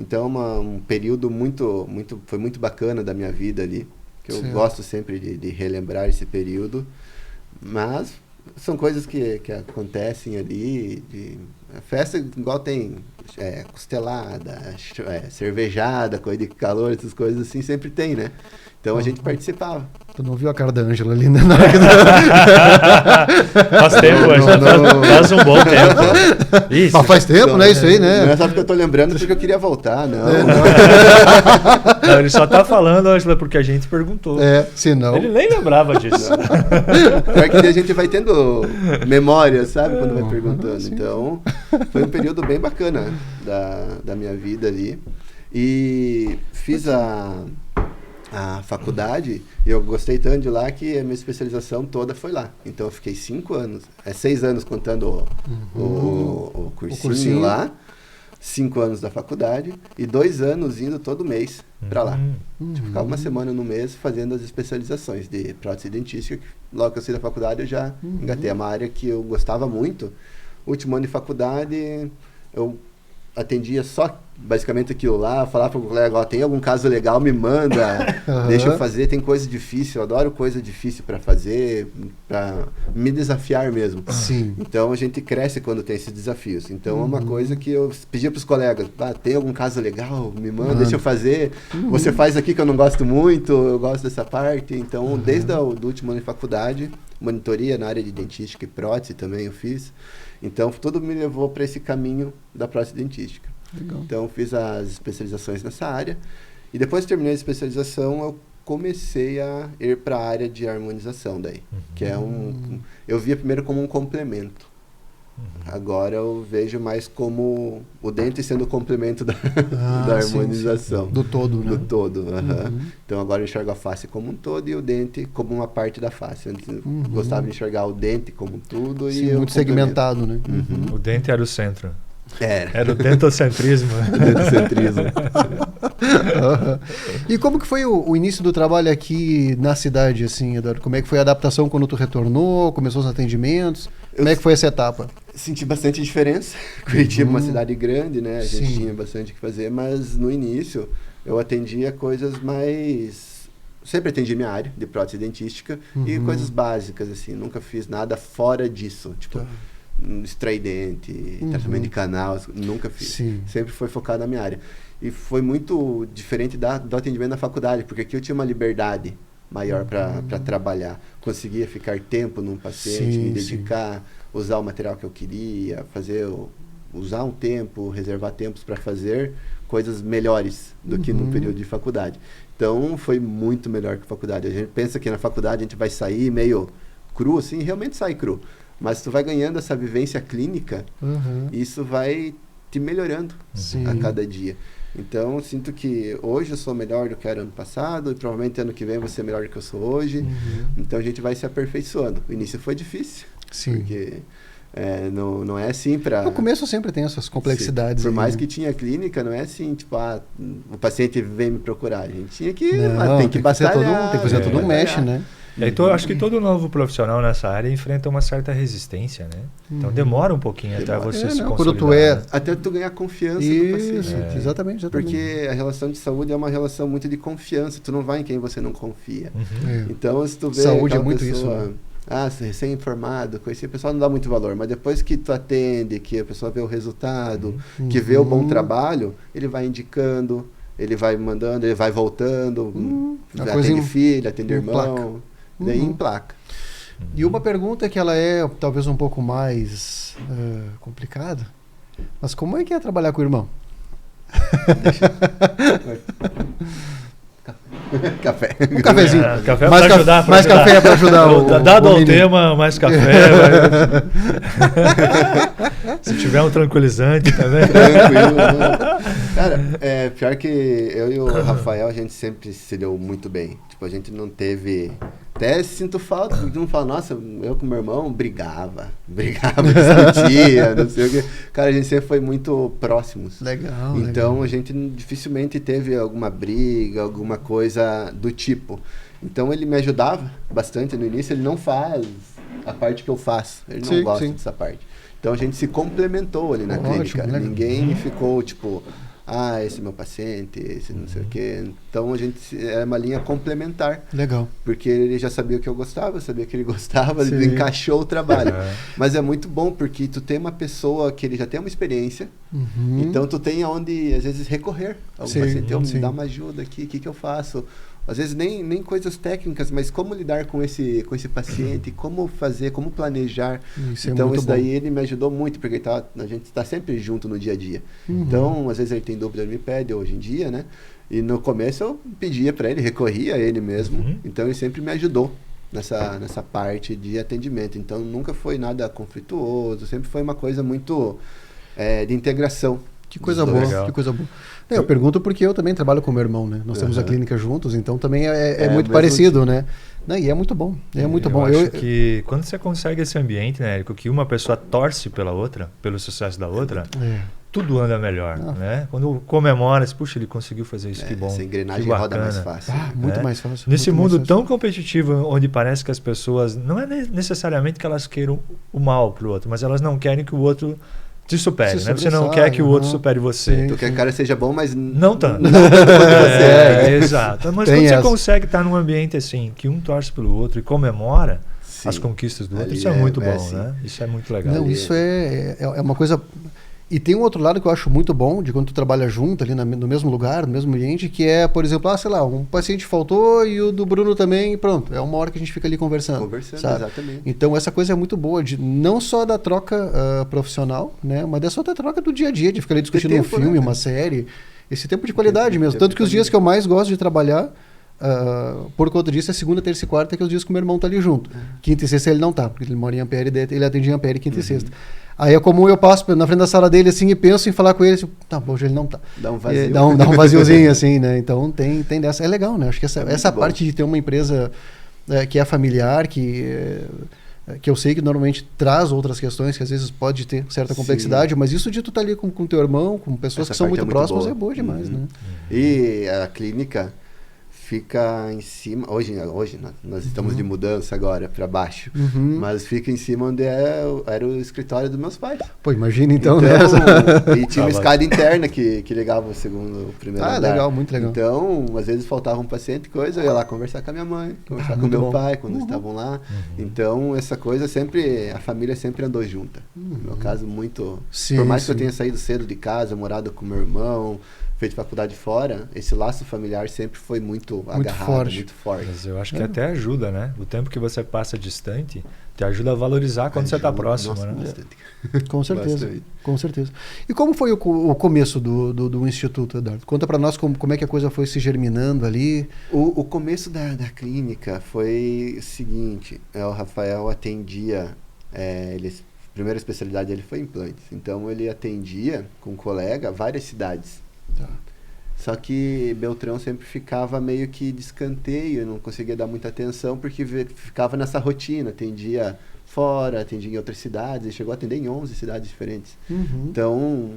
Então um período foi muito bacana da minha vida ali. Eu gosto sempre de relembrar esse período, mas são coisas que acontecem ali. A festa igual tem costelada, cervejada, coisa de calor, essas coisas assim, sempre tem, né? Então a gente participava. Tu não viu a cara da Ângela ali, né? Faz tempo, faz um bom tempo. Isso. Mas faz tempo, né? Isso aí, né? Não é só porque eu tô lembrando porque eu queria voltar, não. Não, ele só tá falando, Ângela, porque a gente perguntou. Se não... Ele nem lembrava disso. Pior que a gente vai tendo memória, sabe? Quando vai perguntando. Então, foi um período bem bacana da minha vida ali. E fiz a faculdade, eu gostei tanto de lá que a minha especialização toda foi lá. Então eu fiquei 5 anos, 6 anos contando o cursinho lá, 5 anos da faculdade e 2 anos indo todo mês para lá. Tipo, ficava uma semana no mês fazendo as especializações de prótese dentística. Logo que eu saí da faculdade eu já engatei. É uma área que eu gostava muito. Último ano de faculdade eu atendia só basicamente aquilo lá, falava para o colega, ó, tem algum caso legal, me manda, deixa eu fazer, tem coisa difícil, eu adoro coisa difícil para fazer, para me desafiar mesmo. Sim. Então a gente cresce quando tem esses desafios. Então é uma coisa que eu pedia para os colegas, tem algum caso legal, me manda, deixa eu fazer, você faz aqui que eu não gosto muito, eu gosto dessa parte. Então desde o último ano de faculdade, monitoria na área de dentística e prótese também eu fiz. Então tudo me levou para esse caminho da prótese dentística. Legal. Então fiz as especializações nessa área e depois que terminei a especialização eu comecei a ir para a área de harmonização daí, que é eu via primeiro como um complemento. Agora eu vejo mais como o dente sendo o complemento da harmonização. Sim. Do todo, né? Do todo, Então agora eu enxergo a face como um todo e o dente como uma parte da face. Antes eu gostava de enxergar o dente como tudo. Sim, muito segmentado, né? O dente era o centro. Era o dentocentrismo. Dentocentrismo. E como que foi o início do trabalho aqui na cidade, assim, Eduardo? Como é que foi a adaptação quando tu retornou? Começou os atendimentos? Como é que foi essa etapa? Senti bastante diferença. Curitiba é uma cidade grande, né? A gente tinha bastante o que fazer, mas no início eu atendia coisas mais... Sempre atendi minha área de prótese dentística e coisas básicas, assim. Nunca fiz nada fora disso. Tipo, extrair dente, tratamento de canal, nunca fiz. Sim. Sempre foi focado na minha área. E foi muito diferente do atendimento na faculdade, porque aqui eu tinha uma liberdade maior para trabalhar. Conseguia ficar tempo num paciente, me dedicar, usar o material que eu queria, usar um tempo, reservar tempos para fazer coisas melhores do que no período de faculdade. Então, foi muito melhor que a faculdade. A gente pensa que na faculdade a gente vai sair meio cru, assim, realmente sai cru. Mas tu vai ganhando essa vivência clínica, isso vai te melhorando a cada dia. Então, eu sinto que hoje eu sou melhor do que era ano passado, e provavelmente ano que vem eu vou ser melhor do que eu sou hoje. Então, a gente vai se aperfeiçoando. O início foi difícil, porque não é assim para... No começo sempre tem essas complexidades. Por mais que tinha clínica, não é assim, tipo, o paciente vem me procurar. A gente tinha que... tem que batalhar. Tem que fazer todo um mesh, né? Então, acho que todo novo profissional nessa área enfrenta uma certa resistência, né? Então demora um pouquinho até você se consolidar. Né? Até tu ganhar confiança do paciente. Exatamente. Porque a relação de saúde é uma relação muito de confiança. Tu não vai em quem você não confia. Então, se tu vê saúde é muito pessoa, isso, né? Recém-informado, conheci, o pessoal não dá muito valor. Mas depois que tu atende, que a pessoa vê o resultado, que vê o bom trabalho, ele vai indicando, ele vai mandando, ele vai voltando, atende filho, atende irmão. Daí em placa. E uma pergunta que ela é talvez um pouco mais complicada, mas como é que é trabalhar com o irmão? Café. Um cafezinho. Café para ajudar. Mais café para ajudar Dado ao tema, mais café. Se tiver um tranquilizante também. Tranquilo. Cara, pior que eu e o Rafael, a gente sempre se deu muito bem. Tipo, a gente não teve... Até sinto falta, porque não fala, nossa, eu com meu irmão brigava, discutia, não sei o quê. Cara, a gente sempre foi muito próximos. Legal. Então, a gente dificilmente teve alguma briga, alguma coisa do tipo. Então, ele me ajudava bastante no início. Ele não faz a parte que eu faço. Ele não gosta dessa parte. Então, a gente se complementou ali na clínica. Ninguém ficou, tipo... esse é meu paciente, esse não sei o quê. Então, a gente é uma linha complementar. Legal. Porque ele já sabia o que eu gostava, eu sabia que ele gostava, ele encaixou o trabalho. Mas é muito bom, porque tu tem uma pessoa que ele já tem uma experiência, então tu tem aonde, às vezes, recorrer ao paciente. Me dá uma ajuda aqui, o que eu faço? Às vezes nem coisas técnicas, mas como lidar com esse paciente, como fazer, como planejar. Então, isso daí ele me ajudou muito, porque a gente está sempre junto no dia a dia. Então, às vezes ele tem dúvida, ele me pede hoje em dia, né? E no começo eu pedia para ele, recorria a ele mesmo. Então, ele sempre me ajudou nessa parte de atendimento. Então, nunca foi nada conflituoso, sempre foi uma coisa muito de integração. Que coisa boa, que coisa boa. Eu pergunto porque eu também trabalho com meu irmão, né? Nós temos a clínica juntos, então também é muito parecido, né? E é muito bom, Eu acho que quando você consegue esse ambiente, né, Érico, que uma pessoa torce pela outra, pelo sucesso da outra, tudo anda melhor, né? Quando comemora, puxa, ele conseguiu fazer isso, que bom. Essa engrenagem roda mais fácil. Muito mais fácil. Nesse mundo tão competitivo, onde parece que as pessoas, não é necessariamente que elas queiram o mal pro outro, mas elas não querem que o outro te supere, né? Você não quer que o outro supere você. Tu quer que o cara seja bom, mas não tanto. Exato. Mas quando você consegue estar num ambiente assim, que um torce pelo outro e comemora as conquistas do outro, isso é muito bom, né? Isso é muito legal. Não, isso é uma coisa... E tem um outro lado que eu acho muito bom, de quando tu trabalha junto ali no mesmo lugar, no mesmo ambiente, que é, por exemplo, sei lá, um paciente faltou e o do Bruno também, e pronto. É uma hora que a gente fica ali conversando, sabe? Exatamente. Então, essa coisa é muito boa, não só da troca profissional, né? Mas dessa outra troca do dia a dia, de ficar ali discutindo um filme, uma série. Esse tempo de qualidade mesmo. Tanto que os dias que eu mais gosto de trabalhar, por conta disso, é segunda, terça e quarta, que é os dias que o meu irmão tá ali junto. Quinta e sexta ele não tá, porque ele mora em Ampere, ele atende em Ampere quinta e sexta. Aí é comum eu passo na frente da sala dele assim e penso em falar com ele, tipo, hoje ele não tá. Dá um vazio. Dá um vaziozinho assim, né? Então tem dessa. É legal, né? Acho que essa parte de ter uma empresa que é familiar, que eu sei que normalmente traz outras questões, que às vezes pode ter certa complexidade, mas isso de tu estar ali com teu irmão, com pessoas que são muito próximas, é boa demais, né? E a clínica fica em cima. Hoje nós estamos de mudança agora para baixo. Mas fica em cima onde era o escritório dos meus pais. Pô, imagina então, né? E tinha uma escada interna que ligava o segundo, o primeiro andar. Legal, muito legal. Então, às vezes faltava um paciente, eu ia lá conversar com a minha mãe, conversar com meu pai quando estavam lá. Então, essa coisa sempre, a família sempre andou junta. No meu caso, muito. Sim, por mais que eu tenha saído cedo de casa, morado com meu irmão, feito faculdade fora, esse laço familiar sempre foi muito agarrado, muito forte. Mas eu acho que até ajuda, né? O tempo que você passa distante te ajuda a valorizar quando você está próximo, né? Bastante. Com certeza, com certeza. E como foi o começo do Instituto, Eduardo? Conta para nós como é que a coisa foi se germinando ali. O começo da clínica foi o seguinte, o Rafael atendia, a primeira especialidade dele foi implantes, então ele atendia com um colega várias cidades. Tá. Só que Beltrão sempre ficava meio que de escanteio, não conseguia dar muita atenção porque ficava nessa rotina, atendia fora, atendia em outras cidades, ele chegou a atender em 11 cidades diferentes. Então,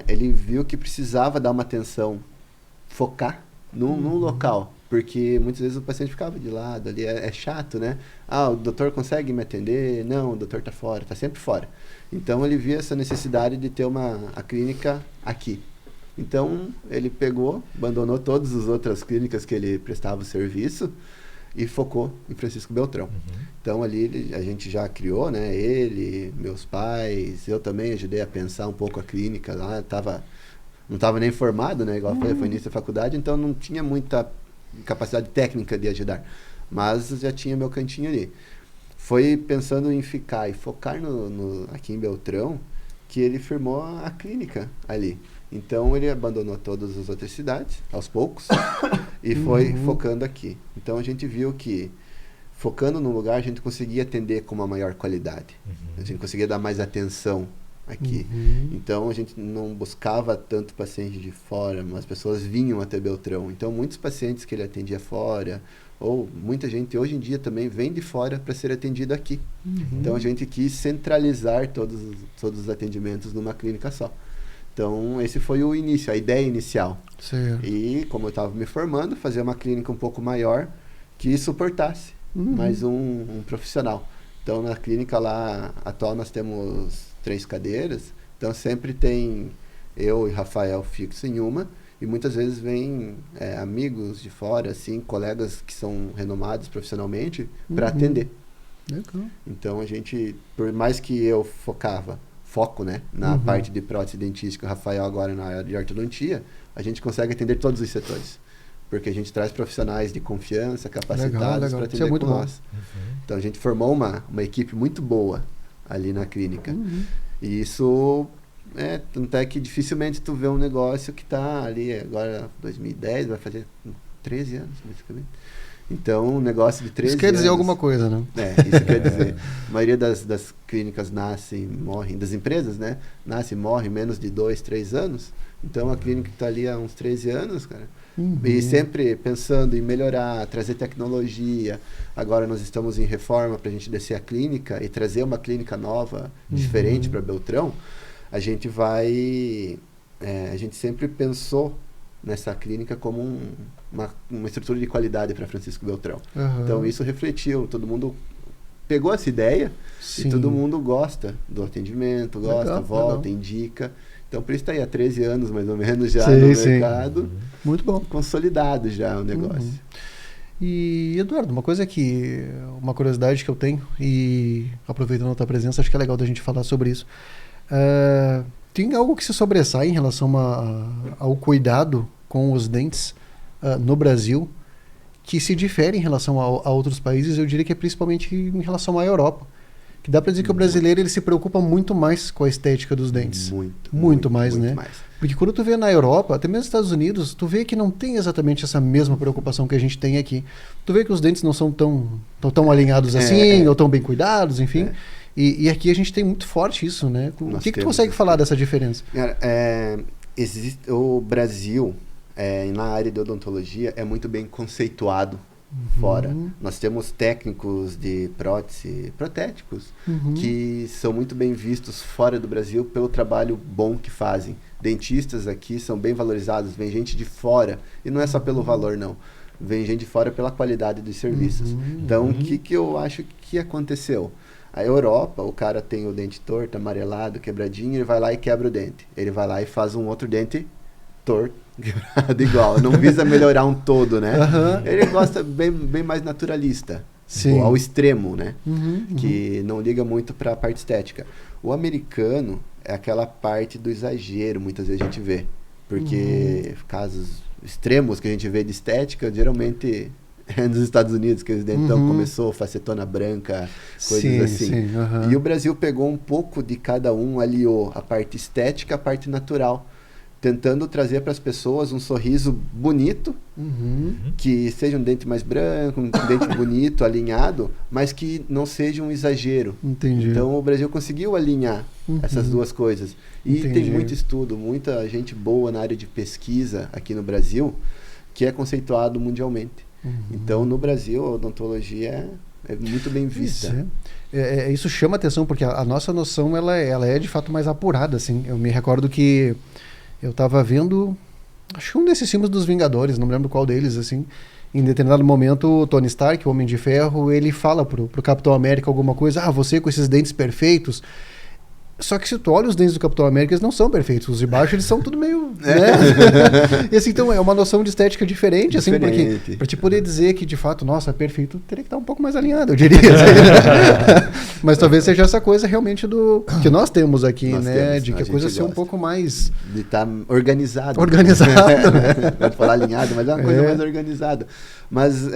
ele viu que precisava dar uma atenção, focar num local, porque muitas vezes o paciente ficava de lado ali, é chato, né? O doutor consegue me atender? Não, o doutor está fora, está sempre fora. Então, ele via essa necessidade de ter a clínica aqui. Então, ele abandonou todas as outras clínicas que ele prestava o serviço e focou em Francisco Beltrão. Então, ali a gente já criou, né? Ele, meus pais, eu também ajudei a pensar um pouco a clínica lá. Não estava nem formado, né? Igual foi início da faculdade, então não tinha muita capacidade técnica de ajudar. Mas já tinha meu cantinho ali. Foi pensando em ficar e focar aqui em Beltrão que ele firmou a clínica ali. Então, ele abandonou todas as outras cidades, aos poucos, e foi focando aqui. Então, a gente viu que, focando no lugar, a gente conseguia atender com uma maior qualidade. A gente conseguia dar mais atenção aqui. Então, a gente não buscava tanto paciente de fora, mas as pessoas vinham até Beltrão. Então, muitos pacientes que ele atendia fora, ou muita gente hoje em dia também vem de fora para ser atendido aqui. Então, a gente quis centralizar todos os atendimentos numa clínica só. Então, esse foi o início, a ideia inicial. Certo. E, como eu estava me formando, fazer uma clínica um pouco maior que suportasse mais um profissional. Então, na clínica lá atual, nós temos 3 cadeiras. Então, sempre tem eu e Rafael fixo em uma. E muitas vezes vêm amigos de fora, assim, colegas que são renomados profissionalmente para atender. Legal. Então, a gente, por mais que eu foco, né, na parte de prótese dentística, o Rafael agora na área de ortodontia, a gente consegue atender todos os setores. Porque a gente traz profissionais de confiança, capacitados para atender com nós. Então, a gente formou uma equipe muito boa ali na clínica. E isso, tanto é que dificilmente tu vê um negócio que está ali agora, 2010, vai fazer 13 anos, basicamente. Então, um negócio de 13 anos... Isso quer dizer alguma coisa, né? Isso quer dizer. A maioria das clínicas nascem, morrem, das empresas, né? Nascem, morrem menos de 2, 3 anos. Então, a clínica está ali há uns 13 anos, cara. E sempre pensando em melhorar, trazer tecnologia. Agora nós estamos em reforma para a gente descer a clínica e trazer uma clínica nova, diferente para Beltrão. A gente a gente sempre pensou nessa clínica como uma estrutura de qualidade para Francisco Beltrão. Então, isso refletiu. Todo mundo pegou essa ideia e todo mundo gosta do atendimento, volta, indica. Então, por isso está aí há 13 anos, mais ou menos, já no mercado. Muito bom. Consolidado já o negócio. E, Eduardo, uma curiosidade que eu tenho, e aproveitando a tua presença, acho que é legal da gente falar sobre isso. Tem algo que se sobressai em relação ao cuidado com os dentes no Brasil, que se difere em relação a outros países, eu diria que é principalmente em relação à Europa. Que dá para dizer que o brasileiro ele se preocupa muito mais com a estética dos dentes. Muito mais, né? Porque quando tu vê na Europa, até mesmo nos Estados Unidos, tu vê que não tem exatamente essa mesma preocupação que a gente tem aqui. Tu vê que os dentes não são tão alinhados assim, ou tão bem cuidados, enfim. E aqui a gente tem muito forte isso, né? O que tu consegue falar dessa diferença? Cara, o Brasil, na área de odontologia, é muito bem conceituado fora. Nós temos técnicos de prótese, protéticos, que são muito bem vistos fora do Brasil pelo trabalho bom que fazem. Dentistas aqui são bem valorizados, vem gente de fora, e não é só pelo valor, não. vem gente de fora pela qualidade dos serviços. Então, o que eu acho que aconteceu? A Europa, o cara tem o dente torto, amarelado, quebradinho, ele vai lá e quebra o dente. Ele vai lá e faz um outro dente torto, quebrado igual. Não visa melhorar um todo, né? Ele gosta bem mais naturalista. Sim. Ao extremo, né? Que não liga muito para a parte estética. O americano é aquela parte do exagero, muitas vezes a gente vê. Porque casos extremos que a gente vê de estética, geralmente... É nos Estados Unidos que o dentão começou, facetona branca, coisas assim. E o Brasil pegou um pouco de cada um, aliou a parte estética, a parte natural, tentando trazer para as pessoas um sorriso bonito, que seja um dente mais branco, um dente bonito, alinhado, mas que não seja um exagero. Entendi. Então o Brasil conseguiu alinhar essas duas coisas. E tem muito estudo, muita gente boa na área de pesquisa aqui no Brasil, que é conceituado mundialmente. Então, no Brasil, a odontologia é muito bem vista. Isso chama atenção, porque a nossa noção ela é de fato mais apurada. Assim. Eu me recordo que eu estava vendo, acho que um desses filmes dos Vingadores, não me lembro qual deles, assim. Em determinado momento, o Tony Stark, o Homem de Ferro, ele fala pro Capitão América alguma coisa, você com esses dentes perfeitos. Só que se tu olha os dentes do Capitão América, eles não são perfeitos. Os de baixo, eles são tudo meio... Né? E assim, então, é uma noção de estética diferente, assim, porque pra te poder dizer que, de fato, nossa, perfeito, teria que estar um pouco mais alinhado, eu diria. Mas talvez seja essa coisa realmente do... que nós temos aqui, né? De que a coisa ser um pouco mais... De estar organizado. Organizado, né? Pode falar alinhado, mas é uma coisa mais organizada. Mas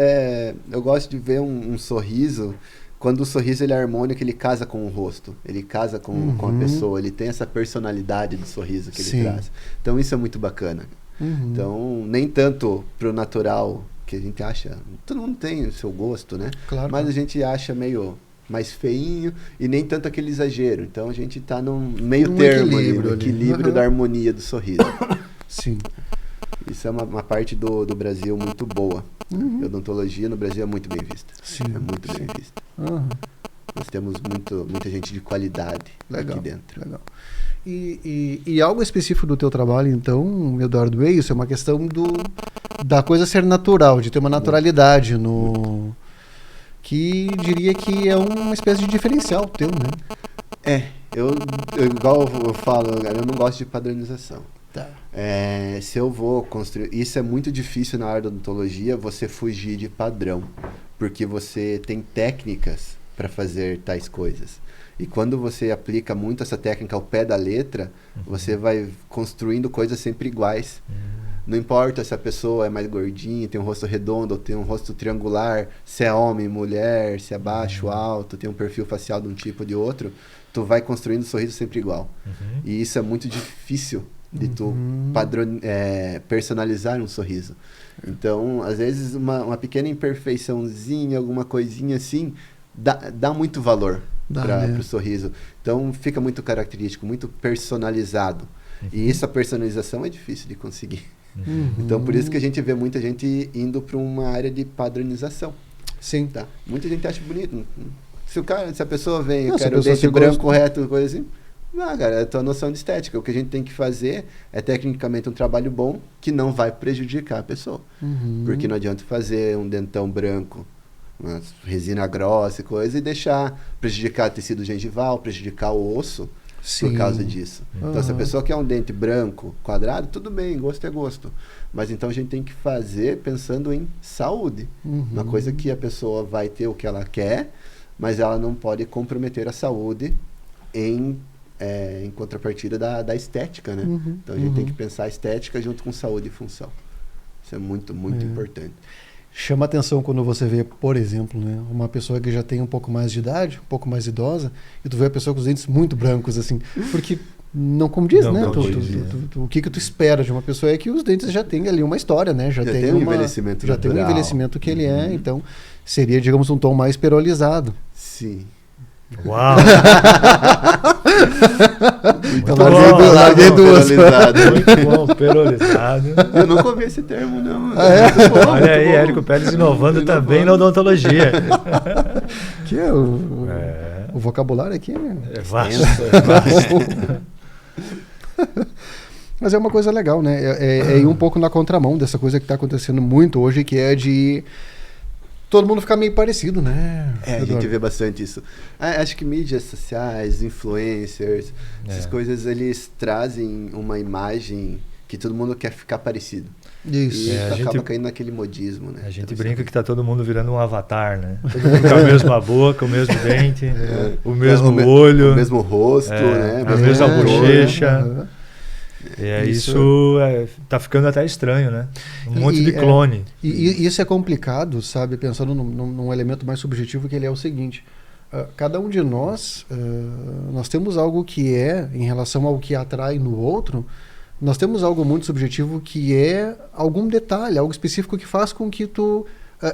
eu gosto de ver um sorriso... Quando o sorriso ele é harmônico, ele casa com o rosto, ele casa com a pessoa, ele tem essa personalidade do sorriso que ele traz. Então isso é muito bacana. Então, nem tanto pro natural, que a gente acha, todo mundo tem o seu gosto, né? Claro. Mas a gente acha meio mais feinho e nem tanto aquele exagero. Então a gente tá num meio termo ali, no equilíbrio da harmonia do sorriso. Sim. Isso é uma parte do Brasil muito boa. A odontologia no Brasil é muito bem vista. Sim. É muito bem vista. Nós temos muita gente de qualidade aqui dentro. Legal. E algo específico do teu trabalho, então, Eduardo, é isso? É uma questão da coisa ser natural, de ter uma naturalidade no... que diria que é uma espécie de diferencial teu, né? Igual eu falo, eu não gosto de padronização. Tá. Se eu vou construir... Isso é muito difícil na área da odontologia, você fugir de padrão. Porque você tem técnicas para fazer tais coisas. E quando você aplica muito essa técnica ao pé da letra, você vai construindo coisas sempre iguais. Não importa se a pessoa é mais gordinha, tem um rosto redondo, ou tem um rosto triangular, se é homem, mulher, se é baixo, alto, tem um perfil facial de um tipo ou de outro, tu vai construindo um sorriso sempre igual. E isso é muito difícil de tu personalizar um sorriso. Então, às vezes, uma pequena imperfeiçãozinha, alguma coisinha assim, dá muito valor para o sorriso. Então, fica muito característico, muito personalizado. E essa personalização é difícil de conseguir. Então, por isso que a gente vê muita gente indo para uma área de padronização. Sim. Tá? Muita gente acha bonito. Se a pessoa vem, eu quero o dente branco, correto, coisa assim... cara, é a tua noção de estética. O que a gente tem que fazer é tecnicamente um trabalho bom que não vai prejudicar a pessoa. Porque não adianta fazer um dentão branco, uma resina grossa e coisa, e deixar prejudicar o tecido gengival, prejudicar o osso por causa disso. Então, se a pessoa quer um dente branco, quadrado, tudo bem, gosto é gosto. Mas então a gente tem que fazer pensando em saúde. Uma coisa que a pessoa vai ter o que ela quer, mas ela não pode comprometer a saúde em contrapartida da estética, né? Então a gente tem que pensar a estética junto com saúde e função. Isso é muito, muito importante. Chama atenção quando você vê, por exemplo, né, uma pessoa que já tem um pouco mais de idade, um pouco mais idosa, e tu vê a pessoa com os dentes muito brancos, assim, porque não condiz, né? O que tu espera de uma pessoa é que os dentes já tenham ali uma história, né? Já tem um envelhecimento natural. Já tem um envelhecimento que ele é, então seria, digamos, um tom mais perolizado. Sim. Uau! Então, larguei duas. Muito bom, perolizado. Eu nunca ouvi esse termo, não. Olha aí, Érico Pérez inovando também na odontologia. Que o vocabulário aqui é vasto. Mas é uma coisa legal, né? É ir um pouco na contramão dessa coisa que está acontecendo muito hoje, que é de todo mundo ficar meio parecido, né? A gente vê bastante isso. Acho que mídias sociais, influencers, essas coisas, eles trazem uma imagem que todo mundo quer ficar parecido. Isso. E acaba caindo naquele modismo, né? A gente brinca que tá todo mundo virando um avatar, né? Todo mundo com a mesma boca, o mesmo dente, o mesmo olho. O mesmo rosto, né? A mesma bochecha. Isso tá ficando até estranho, né? Um monte de clone. E isso é complicado, sabe? Pensando num elemento mais subjetivo, que ele é o seguinte. Cada um de nós, nós temos algo que em relação ao que atrai no outro, nós temos algo muito subjetivo que é algum detalhe, algo específico que faz com que tu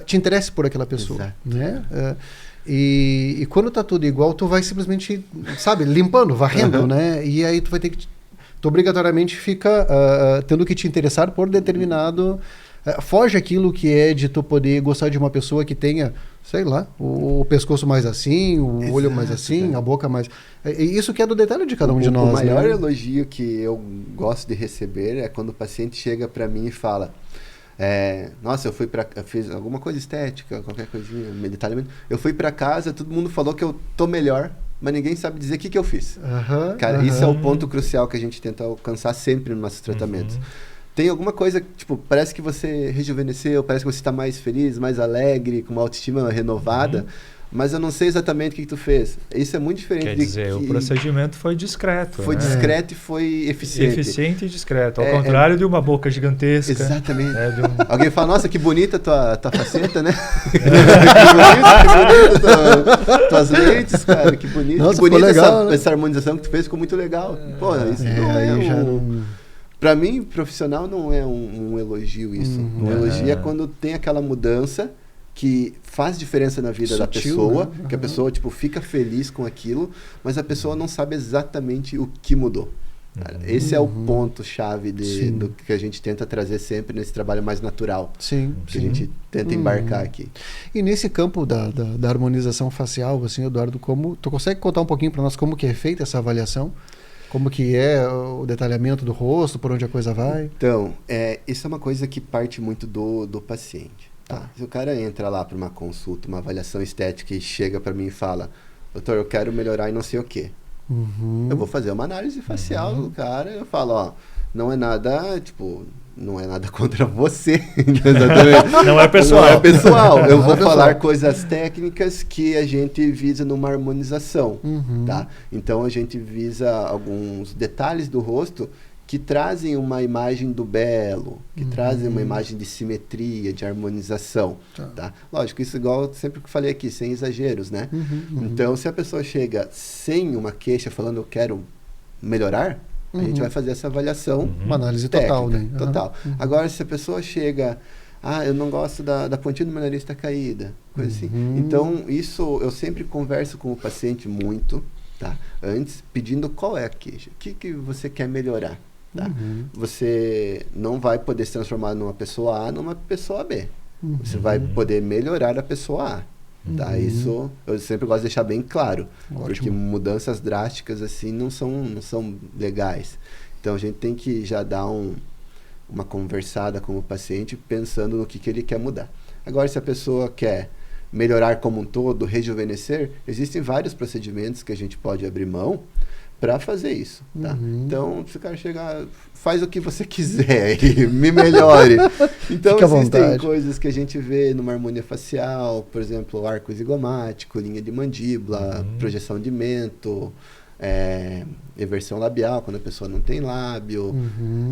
te interesse por aquela pessoa. Exato. Né? E quando tá tudo igual, tu vai simplesmente, sabe, limpando, varrendo, né? E aí tu vai ter que... Tu obrigatoriamente fica tendo que te interessar por determinado... foge aquilo que é de tu poder gostar de uma pessoa que tenha, sei lá, o pescoço mais assim, o olho mais assim, cara. A boca mais... Isso que é do detalhe de cada um de nós. O maior né? elogio que eu gosto de receber é quando o paciente chega para mim e fala: nossa, eu fiz alguma coisa estética, qualquer coisinha, detalhamento. Eu fui para casa, todo mundo falou que eu tô melhor, mas ninguém sabe dizer o que eu fiz. Cara, isso é o ponto crucial que a gente tenta alcançar sempre nos nossos tratamentos. Tem alguma coisa, tipo, parece que você rejuvenesceu, parece que você está mais feliz, mais alegre, com uma autoestima renovada, mas eu não sei exatamente o que tu fez. Isso é muito diferente. Quer dizer, o procedimento foi discreto. Foi discreto e foi eficiente. Eficiente e discreto, ao contrário de uma boca gigantesca. Exatamente. Alguém fala, nossa, que bonita tua faceta, né? Que bonita tuas lentes, cara, que bonito. Nossa, que bonita legal, essa harmonização que tu fez, ficou muito legal. Pô, isso Pra mim, profissional não é um elogio isso. Um elogio é quando tem aquela mudança que faz diferença na vida da pessoa, né? Que a pessoa tipo, fica feliz com aquilo, mas a pessoa não sabe exatamente o que mudou. Esse é o ponto-chave do que a gente tenta trazer sempre nesse trabalho mais natural. Que a gente tenta embarcar aqui. E nesse campo da harmonização facial, assim, Eduardo, tu consegue contar um pouquinho para nós como que é feita essa avaliação? Como que é o detalhamento do rosto, por onde a coisa vai? Então, isso é uma coisa que parte muito do paciente. Tá? Se o cara entra lá para uma consulta, uma avaliação estética e chega para mim e fala: doutor, eu quero melhorar e não sei o quê. Eu vou fazer uma análise facial do cara e eu falo, ó, não é nada, tipo, não é nada contra você. Não é pessoal. Não é pessoal. Eu vou falar coisas técnicas que a gente visa numa harmonização, tá? Então a gente visa alguns detalhes do rosto que trazem uma imagem do belo, que trazem uma imagem de simetria, de harmonização, tá? Lógico, isso igual sempre que falei aqui, sem exageros, né? Então, se a pessoa chega sem uma queixa falando eu quero melhorar, a gente vai fazer essa avaliação. Uma análise técnica, total, né? Total. Agora, se a pessoa chega, eu não gosto da pontinha do meu nariz tá caída, coisa assim. Então, isso eu sempre converso com o paciente muito, tá? Antes, pedindo qual é a queixa. O que você quer melhorar? Tá? Você não vai poder se transformar numa pessoa A numa pessoa B. Você vai poder melhorar a pessoa A. Tá? Isso eu sempre gosto de deixar bem claro. Porque mudanças drásticas assim não são legais. Então a gente tem que já dar uma conversada com o paciente pensando no que ele quer mudar. Agora, se a pessoa quer melhorar como um todo, rejuvenescer, existem vários procedimentos que a gente pode abrir mão para fazer isso, tá? Então, se o cara chegar, faz o que você quiser e me melhore. Então, existem coisas que a gente vê numa harmonia facial, por exemplo, arco zigomático, linha de mandíbula, projeção de mento, eversão labial, quando a pessoa não tem lábio,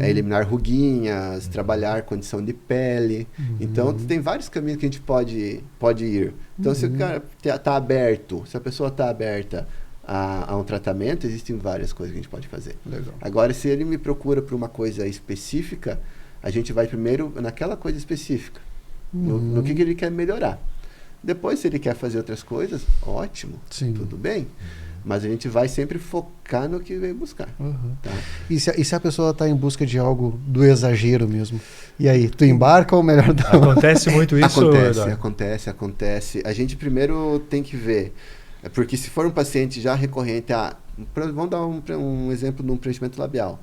eliminar ruguinhas, trabalhar condição de pele. Então, tem vários caminhos que a gente pode ir. Então, se o cara está aberto, se a pessoa está aberta a um tratamento, existem várias coisas que a gente pode fazer. Legal. Agora, se ele me procura por uma coisa específica, a gente vai primeiro naquela coisa específica, no que ele quer melhorar. Depois, se ele quer fazer outras coisas, ótimo, tudo bem. Mas a gente vai sempre focar no que veio buscar. Tá? E se a pessoa está em busca de algo do exagero mesmo? E aí, tu embarca ou melhor não? Acontece muito isso? Acontece. A gente primeiro tem que ver. Porque se for um paciente já recorrente, vamos dar um exemplo de um preenchimento labial.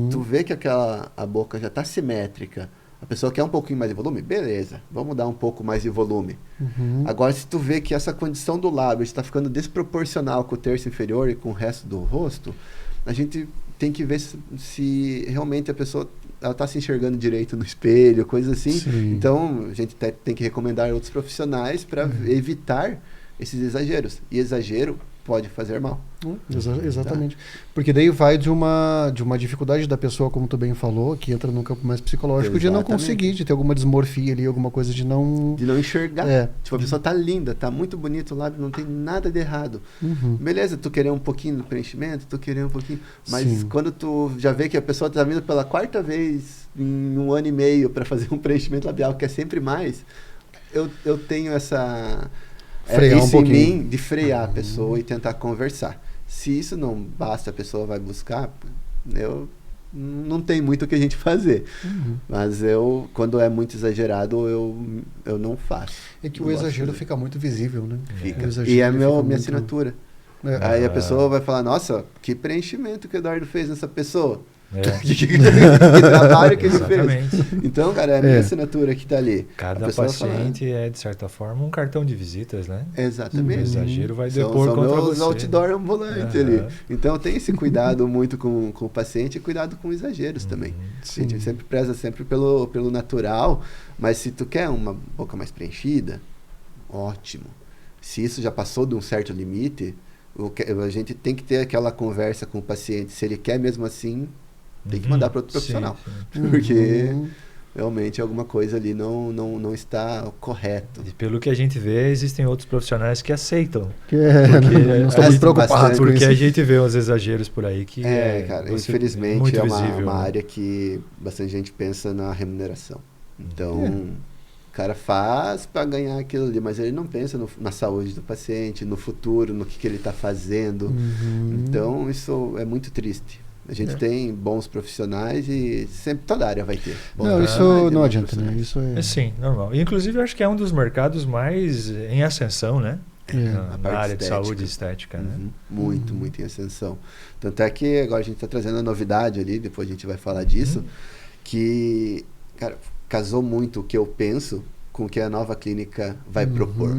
Tu vê que a boca já está simétrica, a pessoa quer um pouquinho mais de volume, beleza, vamos dar um pouco mais de volume. Agora, se tu vê que essa condição do lábio está ficando desproporcional com o terço inferior e com o resto do rosto, a gente tem que ver se realmente a pessoa está se enxergando direito no espelho, coisa assim. Sim. Então, a gente tem que recomendar outros profissionais para evitar esses exageros. E exagero pode fazer mal. Exatamente. Porque daí vai de uma dificuldade da pessoa, como tu bem falou, que entra num campo mais psicológico, de não conseguir, de ter alguma dismorfia ali, alguma coisa de não... De não enxergar. Tipo, a pessoa tá linda, tá muito bonito o lábio, não tem nada de errado. Beleza, tu querer um pouquinho do preenchimento, tu querer um pouquinho... Mas quando tu já vê que a pessoa tá vindo pela 4ª vez em 1 ano e meio para fazer um preenchimento labial, que é sempre mais, eu tenho essa... frear um pouquinho. Em mim de frear a pessoa e tentar conversar. Se isso não basta, a pessoa vai buscar, não tem muito o que a gente fazer. Mas quando é muito exagerado, eu não faço. É que o exagero fica muito visível, né? Fica. E é minha assinatura. Aí a pessoa vai falar, nossa, que preenchimento que o Eduardo fez nessa pessoa. Que trabalho que ele fez. Então, cara, é a minha assinatura que está ali. Cada paciente é, de certa forma, um cartão de visitas, né? Exatamente. O exagero vai depor contra você. São meus outdoor ambulante ali. Então, tem esse cuidado muito com o paciente e cuidado com exageros também. A gente sempre preza sempre pelo natural, mas se tu quer uma boca mais preenchida, ótimo. Se isso já passou de um certo limite, a gente tem que ter aquela conversa com o paciente. Se ele quer mesmo assim, tem que mandar para outro profissional. Porque realmente alguma coisa ali não está correto. E pelo que a gente vê, existem outros profissionais que aceitam. Nós estamos preocupados porque com isso. A gente vê uns exageros por aí que cara, infelizmente é uma área que bastante gente pensa na remuneração. Então, o cara faz para ganhar aquilo ali, mas ele não pensa na saúde do paciente, no futuro, no que ele está fazendo. Então, isso é muito triste. A gente tem bons profissionais e sempre toda área vai ter. Isso não adianta, né? Isso sim, normal. Inclusive, eu acho que é um dos mercados mais em ascensão, né? Na área de saúde e estética, né? Muito em ascensão. Tanto é que agora a gente está trazendo a novidade ali, depois a gente vai falar disso, que, cara, casou muito o que eu penso com o que a nova clínica vai propor.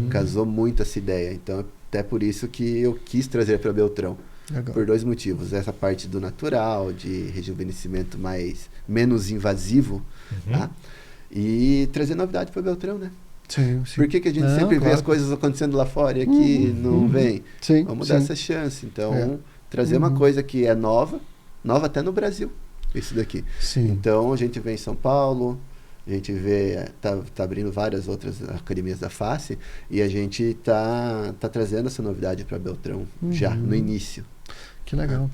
Casou muito essa ideia. Então, até por isso que eu quis trazer para Beltrão. Legal. Por 2 motivos. Essa parte do natural, de rejuvenescimento menos invasivo, tá? E trazer novidade para Beltrão, né? Sim. Por que a gente sempre vê as coisas acontecendo lá fora e aqui não vem? Vamos dar essa chance. Então, trazer uma coisa que é nova até no Brasil, isso daqui. Então, a gente vê em São Paulo, a gente vê, tá abrindo várias outras academias da face e a gente tá trazendo essa novidade para Beltrão já no início. Que legal.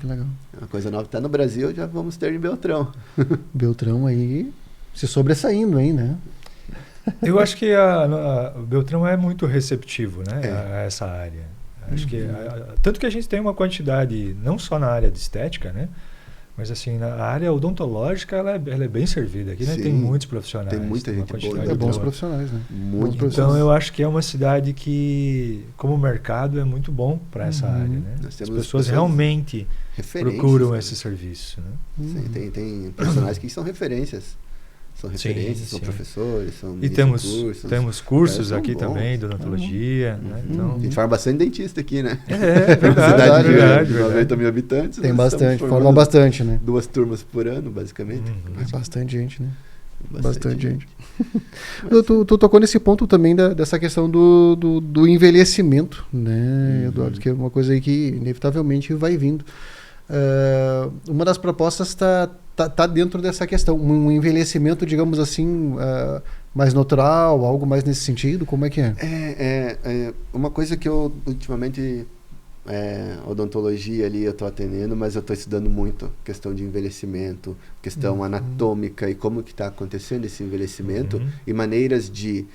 Uma coisa nova está no Brasil, já vamos ter em Beltrão. Beltrão aí se sobressaindo, hein, né? Eu acho que o Beltrão é muito receptivo, né, a essa área. Acho que tanto que a gente tem uma quantidade, não só na área de estética, né? Mas assim, na área odontológica ela é bem servida. Aqui, né? Tem muitos profissionais. Tem muita gente boa. Bons profissionais, né? Então eu acho que é uma cidade que, como mercado, é muito bom para essa área, né? As pessoas realmente procuram esse serviço, né? Sim, tem profissionais que são referências. São referências, são professores, são temos cursos aqui também de odontologia, né? Então, a gente forma bastante dentista aqui, né? É verdade, cidade de 90 mil habitantes. Tem bastante, formam bastante, né? 2 turmas por ano, basicamente. Bastante gente, né? Bastante gente. Tu tocou nesse ponto também dessa questão do envelhecimento, né, Eduardo? Que é uma coisa aí que inevitavelmente vai vindo. Uma das propostas tá dentro dessa questão, um envelhecimento, digamos assim, mais natural, algo mais nesse sentido, como é que é? É uma coisa que eu ultimamente, odontologia ali eu estou atendendo, mas eu estou estudando muito questão de envelhecimento, questão anatômica e como que está acontecendo esse envelhecimento e maneiras de,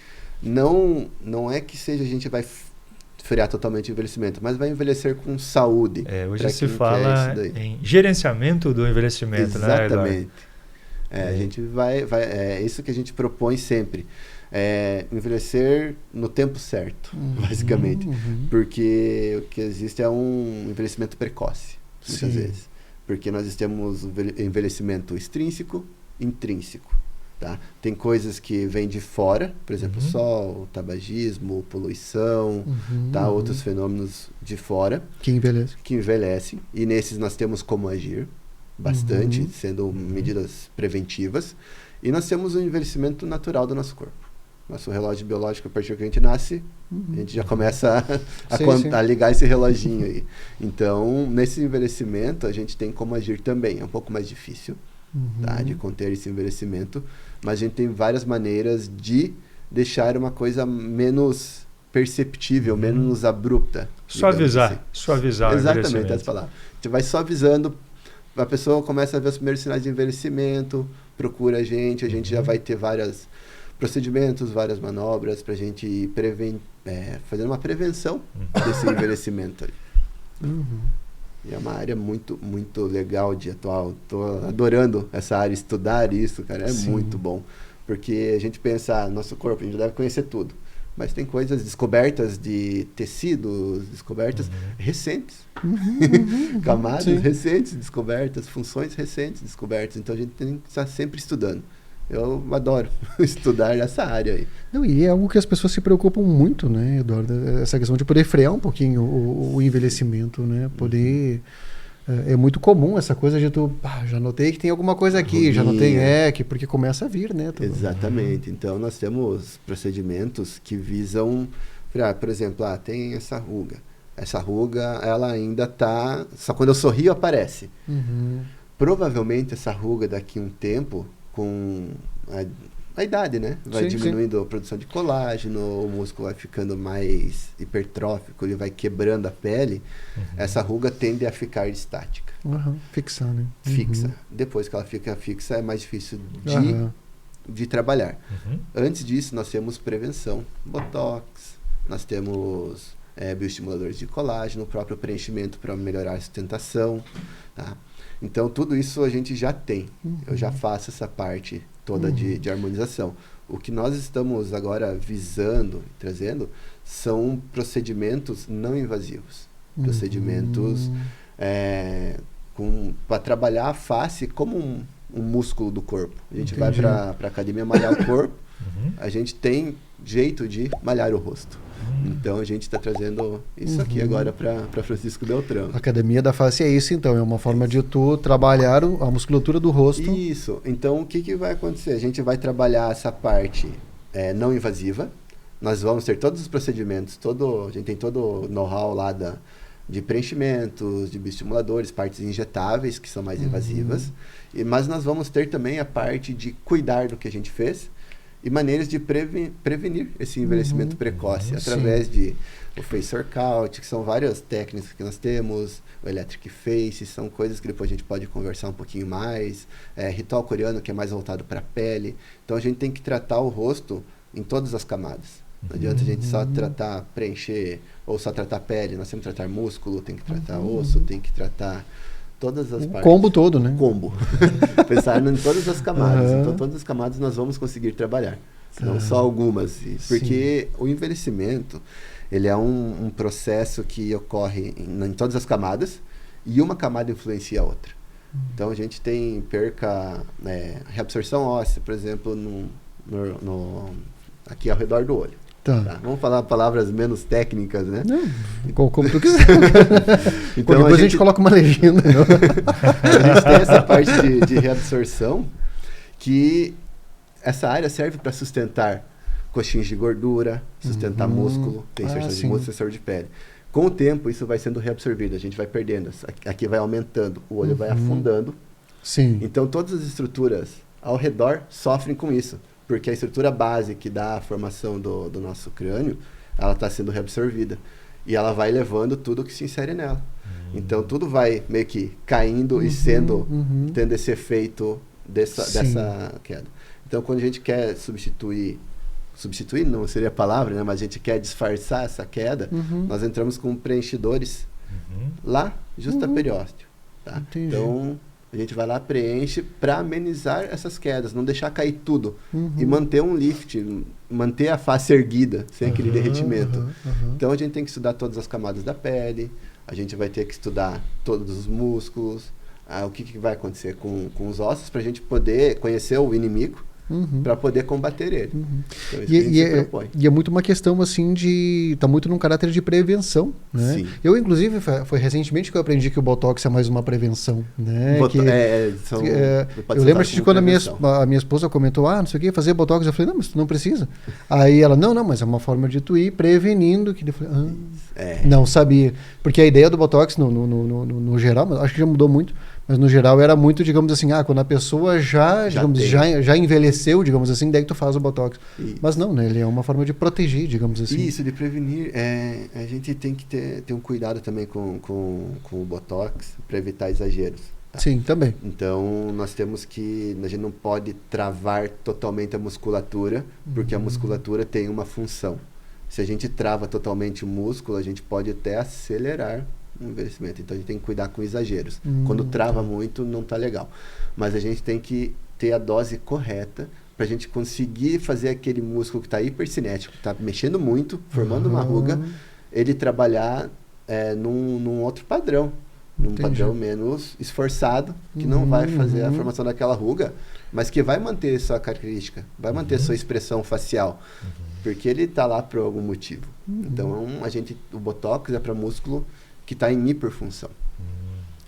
não é que seja a gente vai frear totalmente o envelhecimento, mas vai envelhecer com saúde. Hoje se fala em gerenciamento do envelhecimento, né, Eduardo? Exatamente. A gente vai é isso que a gente propõe sempre. Envelhecer no tempo certo, basicamente. Porque o que existe é um envelhecimento precoce, muitas vezes. Porque nós temos envelhecimento extrínseco, intrínseco. Tá? Tem coisas que vêm de fora, por exemplo, sol, tabagismo, poluição, tá? Outros fenômenos de fora. Que envelhecem. E nesses nós temos como agir bastante, sendo medidas preventivas. E nós temos o envelhecimento natural do nosso corpo. Nosso relógio biológico, a partir que a gente nasce, a gente já começa a ligar esse reloginho aí. Então, nesse envelhecimento, a gente tem como agir também. É um pouco mais difícil, tá, de conter esse envelhecimento, mas a gente tem várias maneiras de deixar uma coisa menos perceptível, menos abrupta. Suavizar. Assim. Suavizar. Exatamente, essa palavra. A gente vai suavizando, a pessoa começa a ver os primeiros sinais de envelhecimento, procura a gente já vai ter vários procedimentos, várias manobras para a gente ir fazer uma prevenção desse envelhecimento. E é uma área muito, muito legal de atuar. Estou adorando essa área, estudar isso, cara, é muito bom. Porque a gente pensa, nosso corpo, a gente deve conhecer tudo. Mas tem coisas descobertas de tecidos, descobertas recentes. Camadas recentes descobertas, funções recentes descobertas. Então a gente tem que estar sempre estudando. Eu adoro estudar essa área aí. Não, e é algo que as pessoas se preocupam muito, né, Eduardo? Essa questão de poder frear um pouquinho o envelhecimento, né? Poder... É muito comum essa coisa de tu... já notei que tem alguma coisa aqui, já notei porque começa a vir, né? Exatamente. Então, nós temos procedimentos que visam... por exemplo, tem essa ruga. Essa ruga, ela ainda está... Só quando eu sorrio, aparece. Provavelmente, essa ruga, daqui a um tempo, com a idade, né? Vai diminuindo a produção de colágeno, o músculo vai ficando mais hipertrófico, ele vai quebrando a pele. Essa ruga tende a ficar estática. Fixar, né? Fixa. Depois que ela fica fixa, é mais difícil de trabalhar. Antes disso, nós temos prevenção, botox, nós temos bioestimuladores de colágeno, o próprio preenchimento para melhorar a sustentação, tá? Então, tudo isso a gente já tem. Eu já faço essa parte toda de harmonização. O que nós estamos agora visando e trazendo são procedimentos não invasivos. Procedimentos para trabalhar a face como um músculo do corpo. A gente vai para a academia malhar o corpo, a gente tem jeito de malhar o rosto. Então a gente está trazendo isso aqui agora para Francisco Beltrão. A academia da face é isso, então, é uma forma de tu trabalhar a musculatura do rosto. Isso. Então o que vai acontecer? A gente vai trabalhar essa parte não invasiva. Nós vamos ter todos os procedimentos, a gente tem todo o know-how lá de preenchimentos, de bioestimuladores, partes injetáveis que são mais invasivas. Mas nós vamos ter também a parte de cuidar do que a gente fez e maneiras de prevenir esse envelhecimento precoce através de o face workout, que são várias técnicas que nós temos, o electric face, são coisas que depois a gente pode conversar um pouquinho mais, ritual coreano, que é mais voltado para a pele. Então a gente tem que tratar o rosto em todas as camadas. Não adianta a gente só preencher ou só tratar a pele, nós temos que tratar músculo, tem que tratar osso, tem que tratar todas as partes. Combo todo, né? Combo. Pensar em todas as camadas. Então, todas as camadas nós vamos conseguir trabalhar. Não só algumas. Porque o envelhecimento, ele é um processo que ocorre em todas as camadas e uma camada influencia a outra. Então, a gente tem reabsorção óssea, por exemplo, aqui ao redor do olho. Tá. Vamos falar palavras menos técnicas, né? Não, como tu quiser. Então, depois a gente coloca uma legenda. A gente tem essa parte de reabsorção, que essa área serve para sustentar coxinhas de gordura, sustentar músculo, tem inserção de músculo, inserção de pele. Com o tempo, isso vai sendo reabsorvido, a gente vai perdendo, aqui vai aumentando, o olho vai afundando. Então, todas as estruturas ao redor sofrem com isso. Porque a estrutura base que dá a formação do nosso crânio, ela está sendo reabsorvida. E ela vai levando tudo que se insere nela. Então, tudo vai meio que caindo e tendo esse efeito dessa queda. Então, quando a gente quer substituir não seria a palavra, né? Mas a gente quer disfarçar essa queda, nós entramos com preenchidores lá, justa periósteo. Tá? Então... A gente vai lá, preenche para amenizar essas quedas, não deixar cair tudo. E manter um lift, manter a face erguida, sem aquele derretimento. Então a gente tem que estudar todas as camadas da pele, a gente vai ter que estudar todos os músculos, o que vai acontecer com os ossos para a gente poder conhecer o inimigo, para poder combater ele. Então, isso e é muito uma questão assim tá muito num caráter de prevenção, né? Sim. Eu, inclusive, foi recentemente que eu aprendi que o Botox é mais uma prevenção, né? Eu lembro de quando a minha esposa comentou, não sei o que, fazer Botox, eu falei, não, mas tu não precisa. Aí ela, não, mas é uma forma de tu ir prevenindo, que eu falei, não sabia. Porque a ideia do Botox, no geral, acho que já mudou muito, mas no geral era muito, digamos assim, quando a pessoa já envelheceu, digamos assim, daí tu faz o Botox. Isso. Mas não, né? Ele é uma forma de proteger, digamos assim. Isso, de prevenir. A gente tem que ter um cuidado também com o Botox para evitar exageros. Tá? Sim, também. Então, a gente não pode travar totalmente a musculatura, porque a musculatura tem uma função. Se a gente trava totalmente o músculo, a gente pode até acelerar o envelhecimento. Então a gente tem que cuidar com exageros. Quando trava muito, não tá legal. Mas a gente tem que ter a dose correta para a gente conseguir fazer aquele músculo que está hipercinético, que está mexendo muito, formando uma ruga, ele trabalhar num outro padrão. Num padrão menos esforçado, que não vai fazer a formação daquela ruga, mas que vai manter sua característica, vai manter sua expressão facial. Porque ele está lá por algum motivo. Então o Botox é para músculo que está em hiperfunção.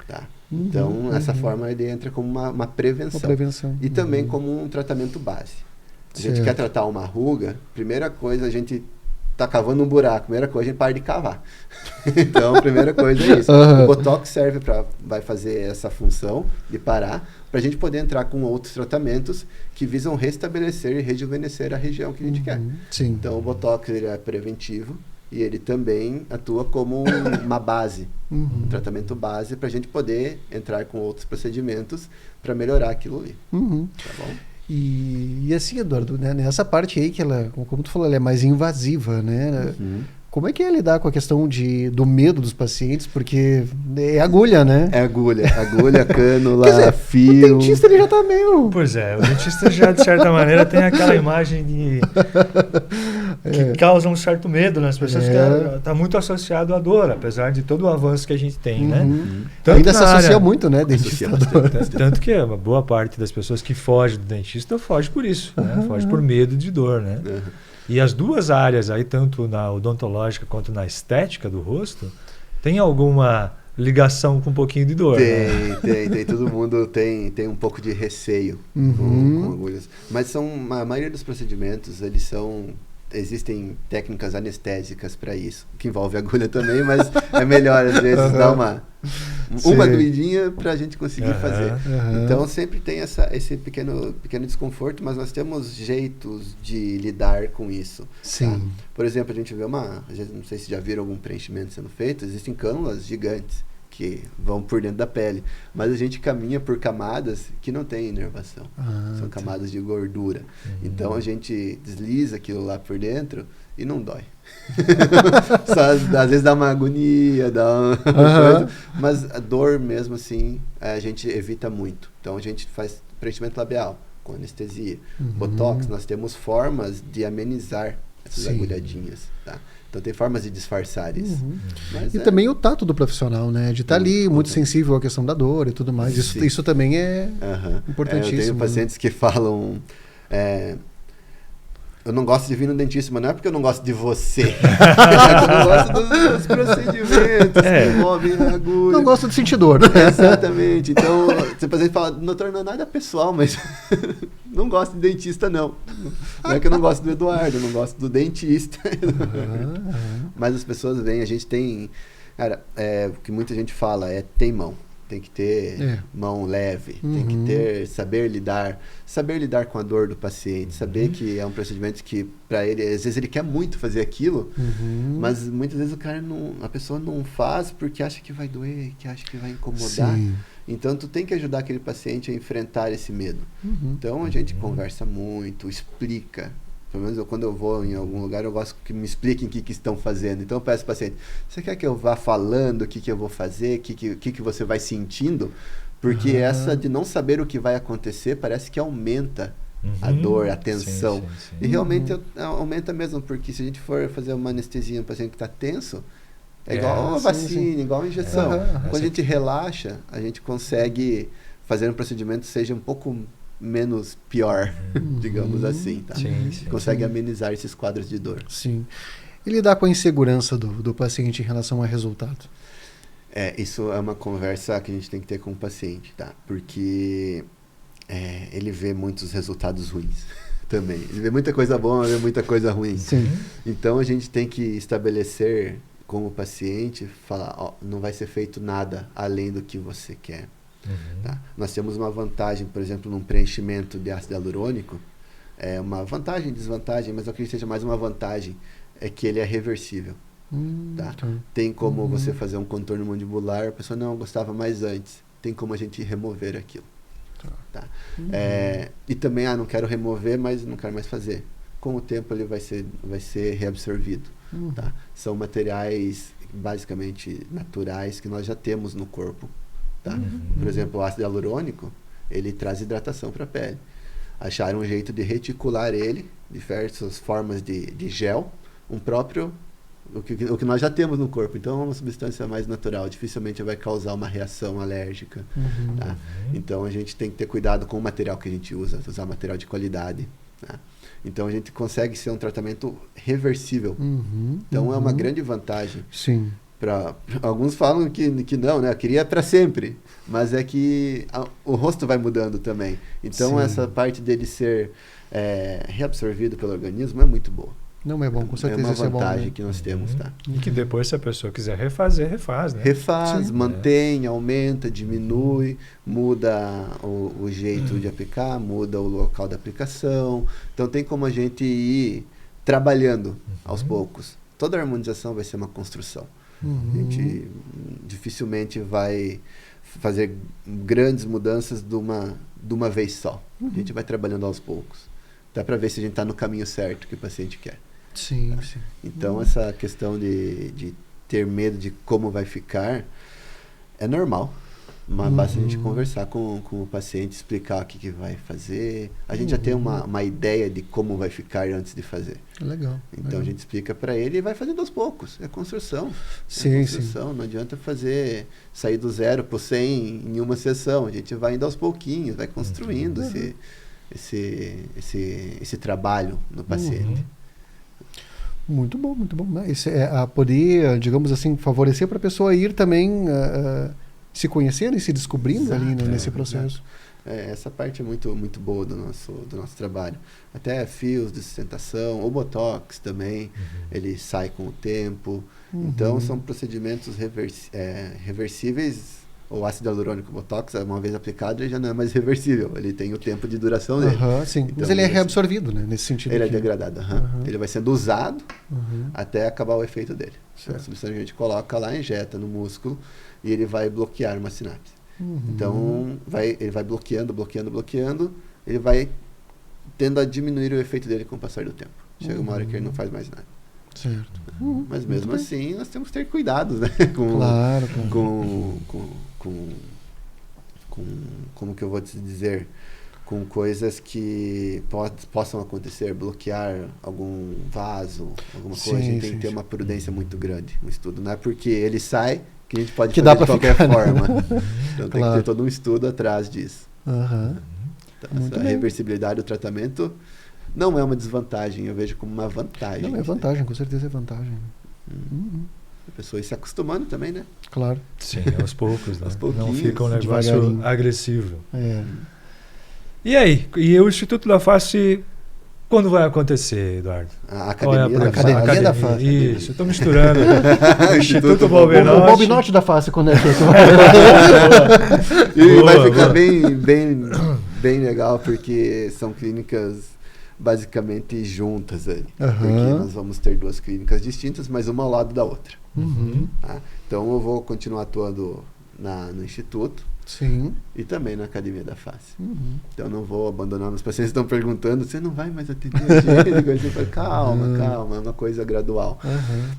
Tá? Então, essa forma ele entra como uma prevenção. E também como um tratamento base. A gente quer tratar uma ruga, primeira coisa, a gente está cavando um buraco, primeira coisa, a gente para de cavar. Então, a primeira coisa é isso. O Botox vai fazer essa função de parar, para a gente poder entrar com outros tratamentos que visam restabelecer e rejuvenescer a região que a gente quer. Sim. Então, o Botox ele é preventivo, e ele também atua como uma base, um tratamento base para a gente poder entrar com outros procedimentos para melhorar aquilo ali. Tá bom? E assim, Eduardo, né, nessa parte aí que ela, como tu falou, ela é mais invasiva, né? Como é que é lidar com a questão do medo dos pacientes? Porque é agulha, né? É agulha, cânula, quer dizer, fio. O dentista ele já tá meio... Pois é, o dentista já, de certa maneira, tem aquela imagem que causa um certo medo nas pessoas, que está muito associado à dor, apesar de todo o avanço que a gente tem, né? Ainda se associa muito, né, dentista? Tanto que uma boa parte das pessoas que fogem do dentista foge por isso, né? Foge por medo de dor, né? E as duas áreas aí, tanto na odontológica quanto na estética do rosto, tem alguma ligação com um pouquinho de dor? Tem. Todo mundo tem um pouco de receio com agulhas. Mas a maioria dos procedimentos, existem técnicas anestésicas para isso, que envolve agulha também, mas é melhor às vezes dar uma doidinha para a gente conseguir fazer. Então sempre tem esse pequeno desconforto, mas nós temos jeitos de lidar com isso. Sim. Tá? Por exemplo, a gente vê não sei se já viram algum preenchimento sendo feito, existem cânulas gigantes que vão por dentro da pele, mas a gente caminha por camadas que não têm inervação, são camadas de gordura. Então a gente desliza aquilo lá por dentro e não dói. Só, às vezes dá uma agonia, dá uma coisa, mas a dor mesmo assim a gente evita muito. Então a gente faz preenchimento labial com anestesia. Botox, nós temos formas de amenizar essas agulhadinhas, tá? Então tem formas de disfarçar isso. Mas também o tato do profissional, né? De estar ali muito sensível à questão da dor e tudo mais. Isso também é importantíssimo. Eu tenho pacientes que falam... eu não gosto de vir no dentista, mas não é porque eu não gosto de você. Eu não gosto dos procedimentos que envolvem a agulha. Não gosto de sentir dor. Exatamente. Então, você paciente fala, doutor, não é nada pessoal, mas não gosto de dentista, não. Não é que eu não gosto do Eduardo, eu não gosto do dentista. Mas as pessoas vêm, a gente tem... Cara, o que muita gente fala tem mão. Tem que ter mão leve, tem que saber lidar com a dor do paciente, saber que é um procedimento que para ele, às vezes ele quer muito fazer aquilo, mas muitas vezes a pessoa não faz porque acha que vai doer, que acha que vai incomodar. Sim. Então tu tem que ajudar aquele paciente a enfrentar esse medo. Então a gente conversa muito, explica. Pelo menos quando eu vou em algum lugar, eu gosto que me expliquem o que estão fazendo. Então eu peço ao paciente, você quer que eu vá falando o que eu vou fazer, o que você vai sentindo? Porque essa de não saber o que vai acontecer parece que aumenta a dor, a tensão. Sim. E realmente aumenta mesmo, porque se a gente for fazer uma anestesia em um paciente que está tenso, É igual uma vacina, igual uma injeção. Quando a gente relaxa, a gente consegue fazer um procedimento que seja um pouco menos pior, digamos assim, tá? Consegue amenizar esses quadros de dor. Sim. E lidar com a insegurança do paciente em relação ao resultado? Isso é uma conversa que a gente tem que ter com o paciente, tá? Porque ele vê muitos resultados ruins também. Ele vê muita coisa boa, vê muita coisa ruim. Sim. Então a gente tem que estabelecer com o paciente, falar, não vai ser feito nada além do que você quer. Tá? Nós temos uma vantagem, por exemplo, num preenchimento de ácido hialurônico, uma vantagem e desvantagem, mas eu acredito que seja mais uma vantagem, é que ele é reversível. Tá? Tem como você fazer um contorno mandibular, a pessoa não gostava mais antes, tem como a gente remover aquilo. Tá? E também, não quero remover, mas não quero mais fazer. Com o tempo ele vai ser reabsorvido. Tá? São materiais basicamente naturais que nós já temos no corpo. Tá? Por exemplo, o ácido hialurônico, ele traz hidratação para a pele. Acharam um jeito de reticular ele, diversas formas de gel, o que nós já temos no corpo. Então é uma substância mais natural, dificilmente vai causar uma reação alérgica. Tá? Então a gente tem que ter cuidado com o material que a gente usa, usar material de qualidade. Tá? Então a gente consegue ser um tratamento reversível. Então é uma grande vantagem. Sim. Alguns falam que não, né? Eu queria para sempre, mas é que o rosto vai mudando também. Então essa parte dele ser reabsorvido pelo organismo é muito boa. Não é bom, com certeza. É uma vantagem bom, né? que nós temos, tá? E que depois, se a pessoa quiser refazer, refaz, né? Refaz, mantém, aumenta, diminui, muda o jeito de aplicar, muda o local da aplicação. Então tem como a gente ir trabalhando aos poucos. Toda harmonização vai ser uma construção. A gente dificilmente vai fazer grandes mudanças de uma vez só. A gente vai trabalhando aos poucos. Dá para ver se a gente está no caminho certo que o paciente quer. Sim, tá? sim. Então, essa questão de ter medo de como vai ficar é normal. Mas basta a gente conversar com o paciente, explicar o que vai fazer. A gente já tem uma ideia de como vai ficar antes de fazer. Legal. Então a gente explica para ele e vai fazendo aos poucos. É construção. Sim, sim. Não adianta sair do 0 para o 100 em uma sessão. A gente vai indo aos pouquinhos, vai construindo esse trabalho no paciente. Muito bom, muito bom. Isso a poder, digamos assim, favorecer para a pessoa ir também se conhecendo e se descobrindo ali nesse processo. Essa parte é muito, muito boa do nosso trabalho. Até fios de sustentação, o Botox também, ele sai com o tempo. Então, são procedimentos reversíveis. O ácido hialurônico Botox, uma vez aplicado, ele já não é mais reversível. Ele tem o tempo de duração dele. Sim. Então, mas ele é reabsorvido, né? Nesse sentido. Ele é degradado. Ele vai sendo usado até acabar o efeito dele. É uma substância que a gente coloca lá, injeta no músculo e ele vai bloquear uma sinapse. Então, ele vai bloqueando, ele vai tendo a diminuir o efeito dele com o passar do tempo. Chega uma hora que ele não faz mais nada. Certo. Mas mesmo assim, nós temos que ter cuidados, né? Claro. Como que eu vou te dizer? Com coisas que possam acontecer, bloquear algum vaso, alguma coisa. A gente tem que ter uma prudência muito grande no estudo. Não é porque ele sai que a gente pode fazer de qualquer forma. Então tem que ter todo um estudo atrás disso. Então, a reversibilidade do tratamento não é uma desvantagem, eu vejo como uma vantagem. Não, é vantagem, com certeza é vantagem. A pessoa ir se acostumando também, né? Claro. Sim, aos poucos, né? Aos Não fica um negócio devagarinho. agressivo. E aí? E o Instituto da Face, quando vai acontecer, Eduardo? A Academia da Face. Isso, eu estou misturando. O Instituto Balbinotti. O Balbinotti da Face, quando é que E vai ficar bem legal, porque são clínicas basicamente juntas aí. Porque nós vamos ter 2 clínicas distintas, mas uma ao lado da outra. Tá? Então eu vou continuar atuando no Instituto. Sim. E também na Academia da Face. Então não vou abandonar. Os pacientes estão perguntando, você não vai mais atender a gente? Eu falo, calma, é uma coisa gradual.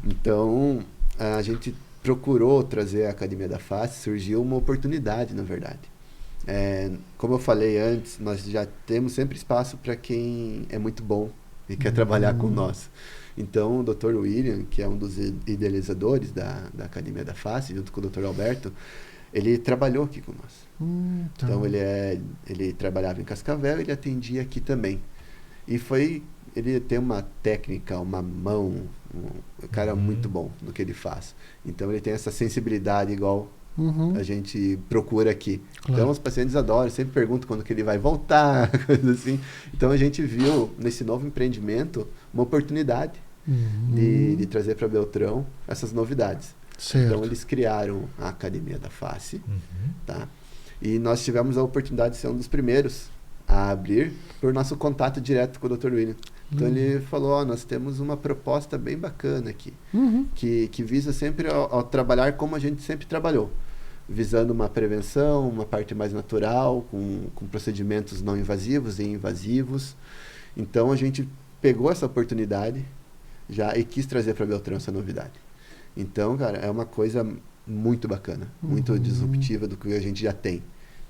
Então a gente procurou trazer a Academia da Face, surgiu uma oportunidade, na verdade. Como eu falei antes, nós já temos sempre espaço para quem é muito bom e quer trabalhar com nós. Então, o Dr. William, que é um dos idealizadores da Academia da Face, junto com o Dr. Alberto, ele trabalhou aqui com nós. Então, ele trabalhava em Cascavel e ele atendia aqui também. E ele tem uma técnica, uma mão, um cara muito bom no que ele faz. Então, ele tem essa sensibilidade igual a gente procura aqui. Claro. Então, os pacientes adoram, sempre perguntam quando que ele vai voltar, coisa assim. Então, a gente viu nesse novo empreendimento uma oportunidade de trazer para Beltrão essas novidades. Certo. Então, eles criaram a Academia da Face, tá? E nós tivemos a oportunidade de ser um dos primeiros a abrir por nosso contato direto com o Dr. William. Então, ele falou, nós temos uma proposta bem bacana aqui, que visa sempre ao trabalhar como a gente sempre trabalhou, visando uma prevenção, uma parte mais natural, com procedimentos não invasivos e invasivos. Então, a gente pegou essa oportunidade já e quis trazer para Beltrão essa novidade. Então, cara, é uma coisa muito bacana, muito disruptiva do que a gente já tem.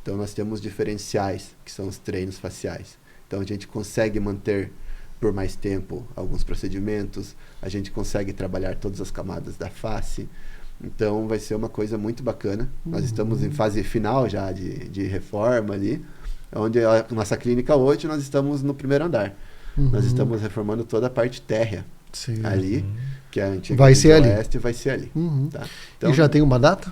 Então, nós temos diferenciais, que são os treinos faciais. Então, a gente consegue manter por mais tempo alguns procedimentos, a gente consegue trabalhar todas as camadas da face. Então, vai ser uma coisa muito bacana. Nós estamos em fase final já de reforma ali, onde a nossa clínica hoje, nós estamos no primeiro andar. Nós estamos reformando toda a parte térrea ali, que é a antiga vai ser ali. Oeste, vai ser ali. Tá? Então, e já tem uma data?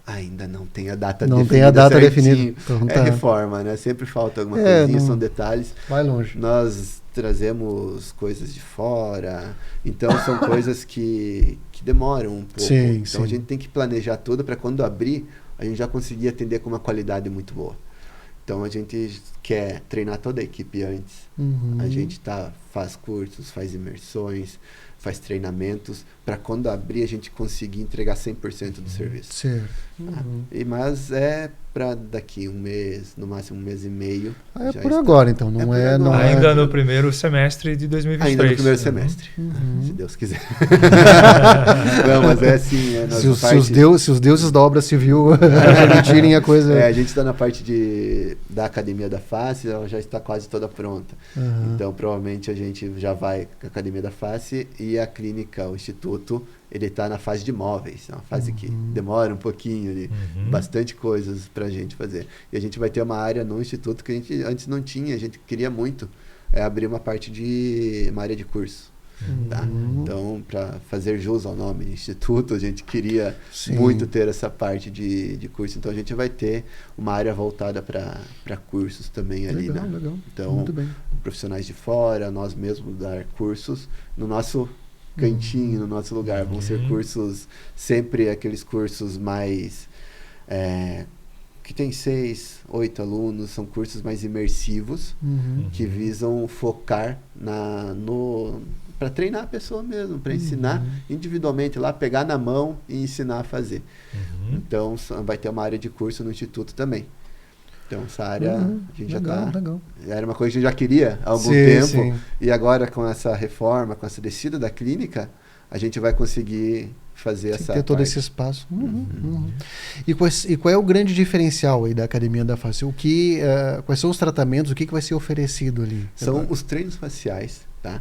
Ainda não tem a data definida. Não tem a data definida. Então, é reforma, né? Sempre falta alguma coisinha, são detalhes. Vai longe. Nós trazemos coisas de fora, então são coisas que demoram um pouco. Então a gente tem que planejar tudo para quando abrir, a gente já conseguir atender com uma qualidade muito boa. Então a gente quer treinar toda a equipe antes. A gente faz cursos, faz imersões, faz treinamentos, para quando abrir a gente conseguir entregar 100% do serviço. Certo. Mas é para daqui um mês, no máximo um mês e meio. É por agora, então. Não é, ainda no primeiro semestre de 2023. Ainda no primeiro semestre, se Deus quiser. Não, mas é assim. Se os deuses da obra civil permitirem a coisa... a gente está na parte da Academia da Face, ela já está quase toda pronta. Então, provavelmente, a gente já vai com a Academia da Face e a clínica, o Instituto, ele está na fase de móveis. É uma fase que demora um pouquinho ali, bastante coisas para a gente fazer. E a gente vai ter uma área no Instituto que a gente antes não tinha, a gente queria muito abrir uma área de curso. Tá? Então, para fazer jus ao nome Instituto, a gente queria muito ter essa parte de curso. Então, a gente vai ter uma área voltada para cursos também ali. Legal. Então, muito bem. Profissionais de fora, nós mesmos dar cursos no nosso cantinho, no nosso lugar. Vão ser cursos, sempre aqueles cursos mais... que tem 6, 8 alunos, são cursos mais imersivos, que visam focar para treinar a pessoa mesmo, para ensinar individualmente lá, pegar na mão e ensinar a fazer. Então, vai ter uma área de curso no Instituto também. Então, essa área, a gente legal. Era uma coisa que a gente já queria há algum tempo, e agora com essa reforma, com essa descida da clínica, a gente vai conseguir fazer essa ter todo parte. Esse espaço. E qual é o grande diferencial aí da Academia da Face? Quais são os tratamentos? O que vai ser oferecido ali? São os treinos faciais, tá?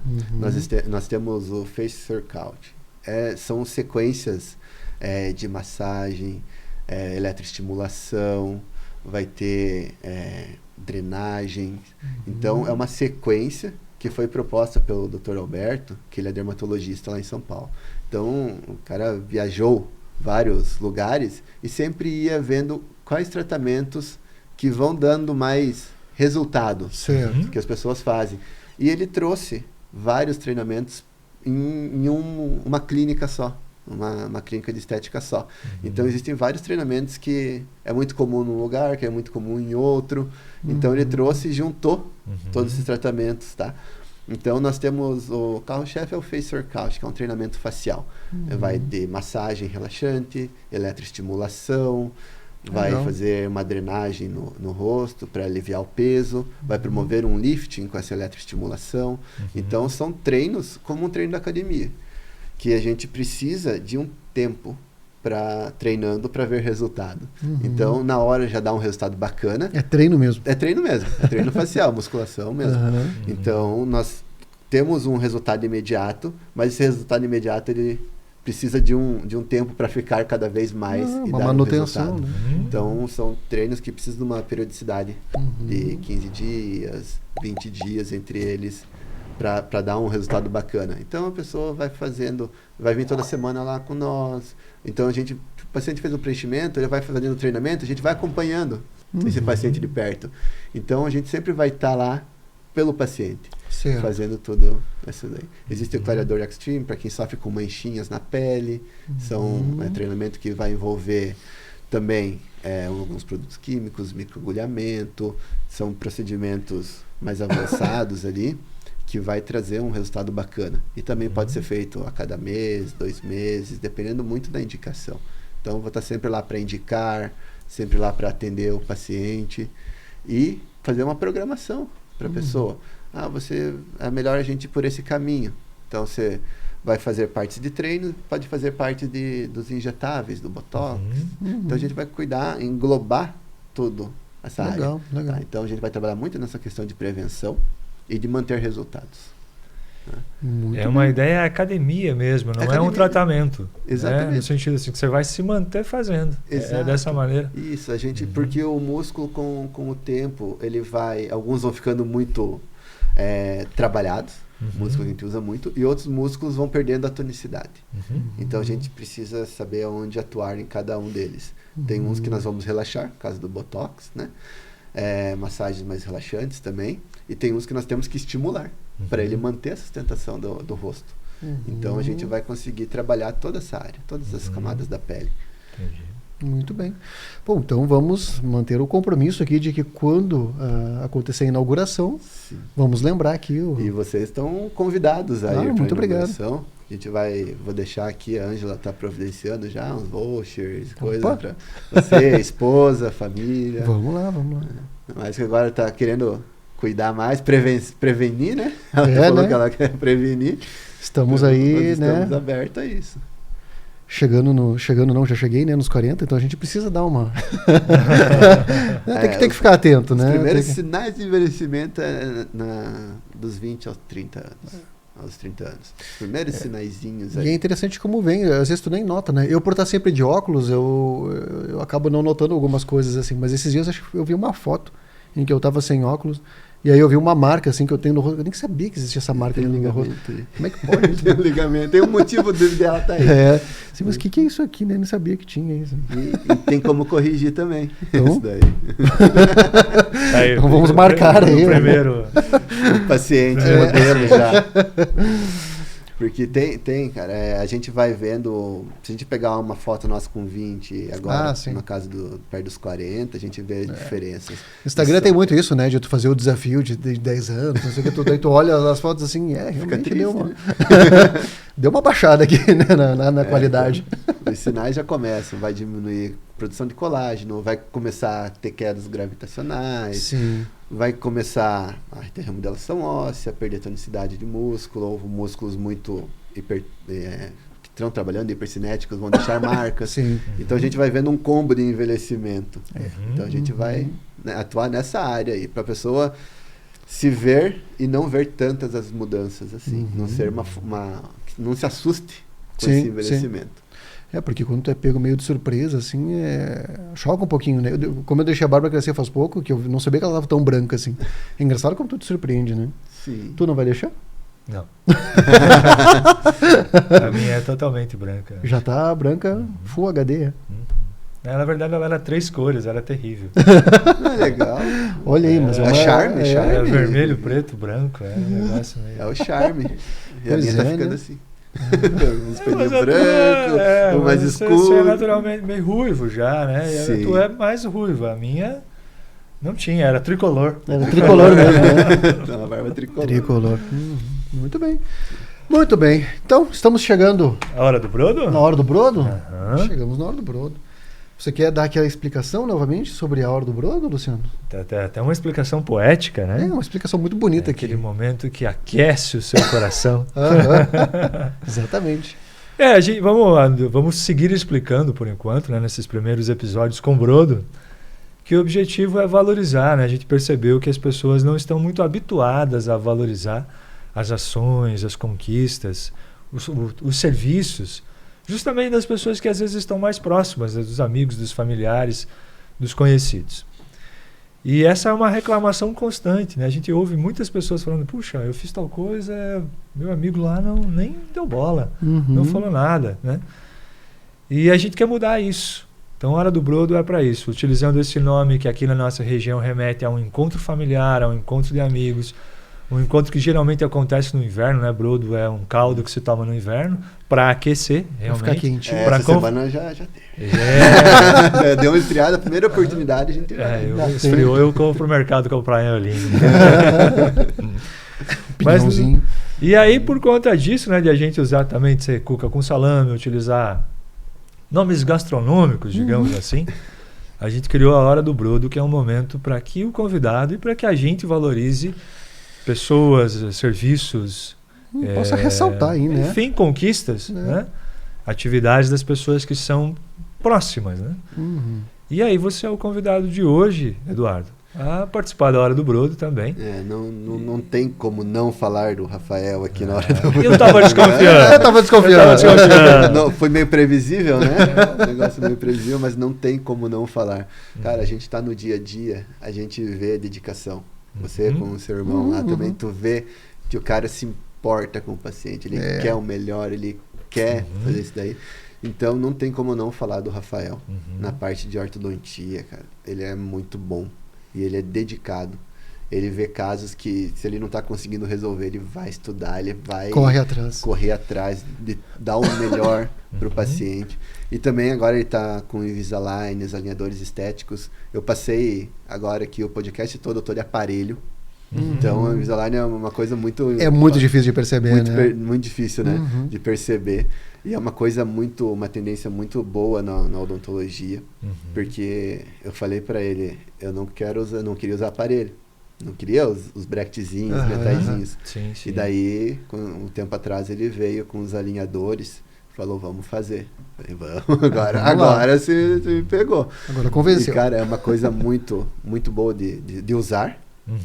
Nós temos o Face Circuit. São sequências de massagem, eletroestimulação, vai ter drenagem. Então, é uma sequência que foi proposta pelo Dr. Alberto, que ele é dermatologista lá em São Paulo. Então, o cara viajou vários lugares e sempre ia vendo quais tratamentos que vão dando mais resultado que as pessoas fazem. E ele trouxe vários treinamentos em uma clínica só, uma clínica de estética só. Então, existem vários treinamentos que é muito comum num lugar, que é muito comum em outro. Então, ele trouxe e juntou todos esses tratamentos, tá? Então, nós temos o carro-chefe é o Face Circuit, que é um treinamento facial. Vai de massagem relaxante, eletroestimulação, vai fazer uma drenagem no rosto para aliviar o peso, vai promover um lifting com essa eletroestimulação. Então, são treinos como um treino da academia, que a gente precisa de um tempo treinando para ver resultado. Então, na hora já dá um resultado bacana. É treino mesmo. É treino mesmo. É treino facial, musculação mesmo. Então, nós temos um resultado imediato, mas esse resultado imediato ele precisa de um tempo para ficar cada vez mais e uma dar manutenção, um resultado. né? Então, são treinos que precisam de uma periodicidade de 15 dias, 20 dias entre eles, para dar um resultado bacana. Então, a pessoa vai vir toda semana lá com nós. Então, o paciente fez o preenchimento, ele vai fazendo o treinamento, a gente vai acompanhando esse paciente de perto. Então, a gente sempre vai estar lá pelo paciente, fazendo tudo isso daí. Existe o clareador Extreme para quem sofre com manchinhas na pele. São treinamento que vai envolver também alguns produtos químicos, microagulhamento. São procedimentos mais avançados ali, que vai trazer um resultado bacana. E também pode ser feito a cada mês, 2 meses, dependendo muito da indicação. Então, eu vou estar sempre lá para indicar, sempre lá para atender o paciente e fazer uma programação para a pessoa. Você é melhor a gente ir por esse caminho. Então, você vai fazer partes de treino, pode fazer parte dos injetáveis, do Botox. Então, a gente vai cuidar, englobar tudo essa área. Legal. Tá? Então, a gente vai trabalhar muito nessa questão de prevenção e de manter resultados. É uma ideia academia mesmo, não é um tratamento. Exatamente. No sentido assim, que você vai se manter fazendo. É dessa maneira. Isso, porque o músculo com o tempo, ele alguns vão ficando muito trabalhados, músculos que a gente usa muito, e outros músculos vão perdendo a tonicidade. Então a gente precisa saber onde atuar em cada um deles. Tem uns que nós vamos relaxar, por causa do Botox, né? Massagens mais relaxantes também, e tem uns que nós temos que estimular para ele manter a sustentação do rosto. Então a gente vai conseguir trabalhar toda essa área, todas as camadas da pele. Entendi. Muito bem. Bom, então vamos manter o compromisso aqui de que quando acontecer a inauguração, vamos lembrar aqui E vocês estão convidados a ir para a muito inauguração. obrigado. A gente vou deixar aqui, a Ângela está providenciando já uns vouchers, coisas para você, a esposa, a família. Vamos lá. Mas que agora está querendo cuidar mais, prevenir, né? Ela falou que ela quer prevenir. Estamos aí, estamos abertos a isso. Já cheguei, né, nos 40, então a gente precisa dar uma... tem que ficar atento, né? Os primeiros sinais de envelhecimento dos 20 aos 30 anos. Aos 30 anos. Os primeiros sinaizinhos aí. E é interessante como vem, às vezes tu nem nota, né? Eu, por estar sempre de óculos, eu acabo não notando algumas coisas assim, mas esses dias eu vi uma foto em que eu tava sem óculos, e aí eu vi uma marca assim que eu tenho no rosto, eu nem sabia que existia essa marca no meu rosto. Como é que pode? Tem um ligamento, tem um motivo dela tá aí. Sim, mas o que é isso aqui, né? Eu nem sabia que tinha isso. E tem como corrigir também. Então, isso daí. Então vamos marcar aí. Primeiro. O paciente, modelo já. Porque tem, cara, a gente vai vendo, se a gente pegar uma foto nossa com 20, agora na casa perto dos 40, a gente vê diferenças. O Instagram tem muito isso, né, de tu fazer o desafio de 10 anos, não sei o que, daí tu olha as fotos assim, realmente deu uma baixada aqui, né, na qualidade. Os sinais já começam, vai diminuir a produção de colágeno, vai começar a ter quedas gravitacionais, vai começar a ter remodelação óssea, perder tonicidade de músculo, ou músculos muito que estão trabalhando, hipercinéticos, vão deixar marcas. Então a gente vai vendo um combo de envelhecimento. Então a gente vai atuar nessa área aí, para a pessoa se ver e não ver tantas as mudanças assim, não ser não se assuste com esse envelhecimento. Porque quando tu é pego meio de surpresa, assim, choca um pouquinho, né? Como eu deixei a barba crescer faz pouco, que eu não sabia que ela estava tão branca, assim. É engraçado como tu te surpreende, né? Sim. Tu não vai deixar? Não. A minha é totalmente branca. Já tá branca, Full HD, Na verdade, ela era 3 cores, era terrível. Legal. Olha aí, mas é charme. É vermelho, preto, branco, um negócio meio... É o charme. E a minha tá ficando assim. Um espelho branco, um mais escuro. Você é naturalmente meio ruivo já, né? E tu é mais ruiva. A minha não tinha, era tricolor. Era tricolor mesmo, né? Não, a barba tricolor. Tricolor. Muito bem. Muito bem. Então, estamos chegando... A hora do brodo? Na hora do brodo? Chegamos na hora do brodo. Você quer dar aquela explicação novamente sobre a hora do brodo, Luciano? Até uma explicação poética, né? Uma explicação muito bonita aqui. Aquele momento que aquece o seu coração. Exatamente. Vamos seguir explicando por enquanto, né, nesses primeiros episódios com o brodo, que o objetivo é valorizar, né? A gente percebeu que as pessoas não estão muito habituadas a valorizar as ações, as conquistas, os serviços, justamente das pessoas que às vezes estão mais próximas, dos amigos, dos familiares, dos conhecidos. E essa é uma reclamação constante, né? A gente ouve muitas pessoas falando, puxa, eu fiz tal coisa, meu amigo lá nem deu bola, não falou nada, né? E a gente quer mudar isso. Então, a Hora do Brodo é para isso, utilizando esse nome que aqui na nossa região remete a um encontro familiar, a um encontro de amigos, um encontro que geralmente acontece no inverno, né? Brodo é um caldo que se toma no inverno para aquecer, realmente. Pra ficar quente. Essa semana já teve. Deu uma esfriada, a primeira oportunidade a gente esfriou, eu vou pro mercado comprar em Olinda. Mas, e aí, por conta disso, né, de a gente usar também de ser cuca com salame, utilizar nomes gastronômicos, digamos assim, a gente criou a Hora do Brodo, que é um momento para que o convidado e para que a gente valorize pessoas, serviços, possa ressaltar aí, né? Enfim, conquistas, né? Atividades das pessoas que são próximas, né? E aí você é o convidado de hoje, Eduardo, a participar da Hora do Brodo também. Não tem como não falar do Rafael aqui na Hora do Brodo. Eu estava desconfiando. Não, foi meio previsível, né? Um negócio meio previsível, mas não tem como não falar. Cara, a gente está no dia a dia, a gente vê a dedicação. Você com o seu irmão lá também, tu vê que o cara se importa com o paciente, ele quer o melhor, ele quer fazer isso daí. Então não tem como não falar do Rafael na parte de ortodontia, cara. Ele é muito bom e ele é dedicado. Ele vê casos que, se ele não está conseguindo resolver, ele vai estudar, ele vai correr atrás de dar o melhor para o paciente. E também agora ele está com o Invisalign, os alinhadores estéticos. Eu passei agora aqui o podcast todo, eu tô de aparelho. Então o Invisalign é uma coisa muito... É muito difícil de perceber, né? Muito difícil, né? De perceber. E é uma coisa uma tendência muito boa na odontologia. Porque eu falei para ele, eu não queria usar aparelho. Não queria os bracketzinhos, metalzinhos. Sim. E daí, um tempo atrás, ele veio com os alinhadores, falou, vamos fazer. Falei, vamos, agora você me pegou. Agora convenceu. E, cara, é uma coisa muito, muito boa de usar.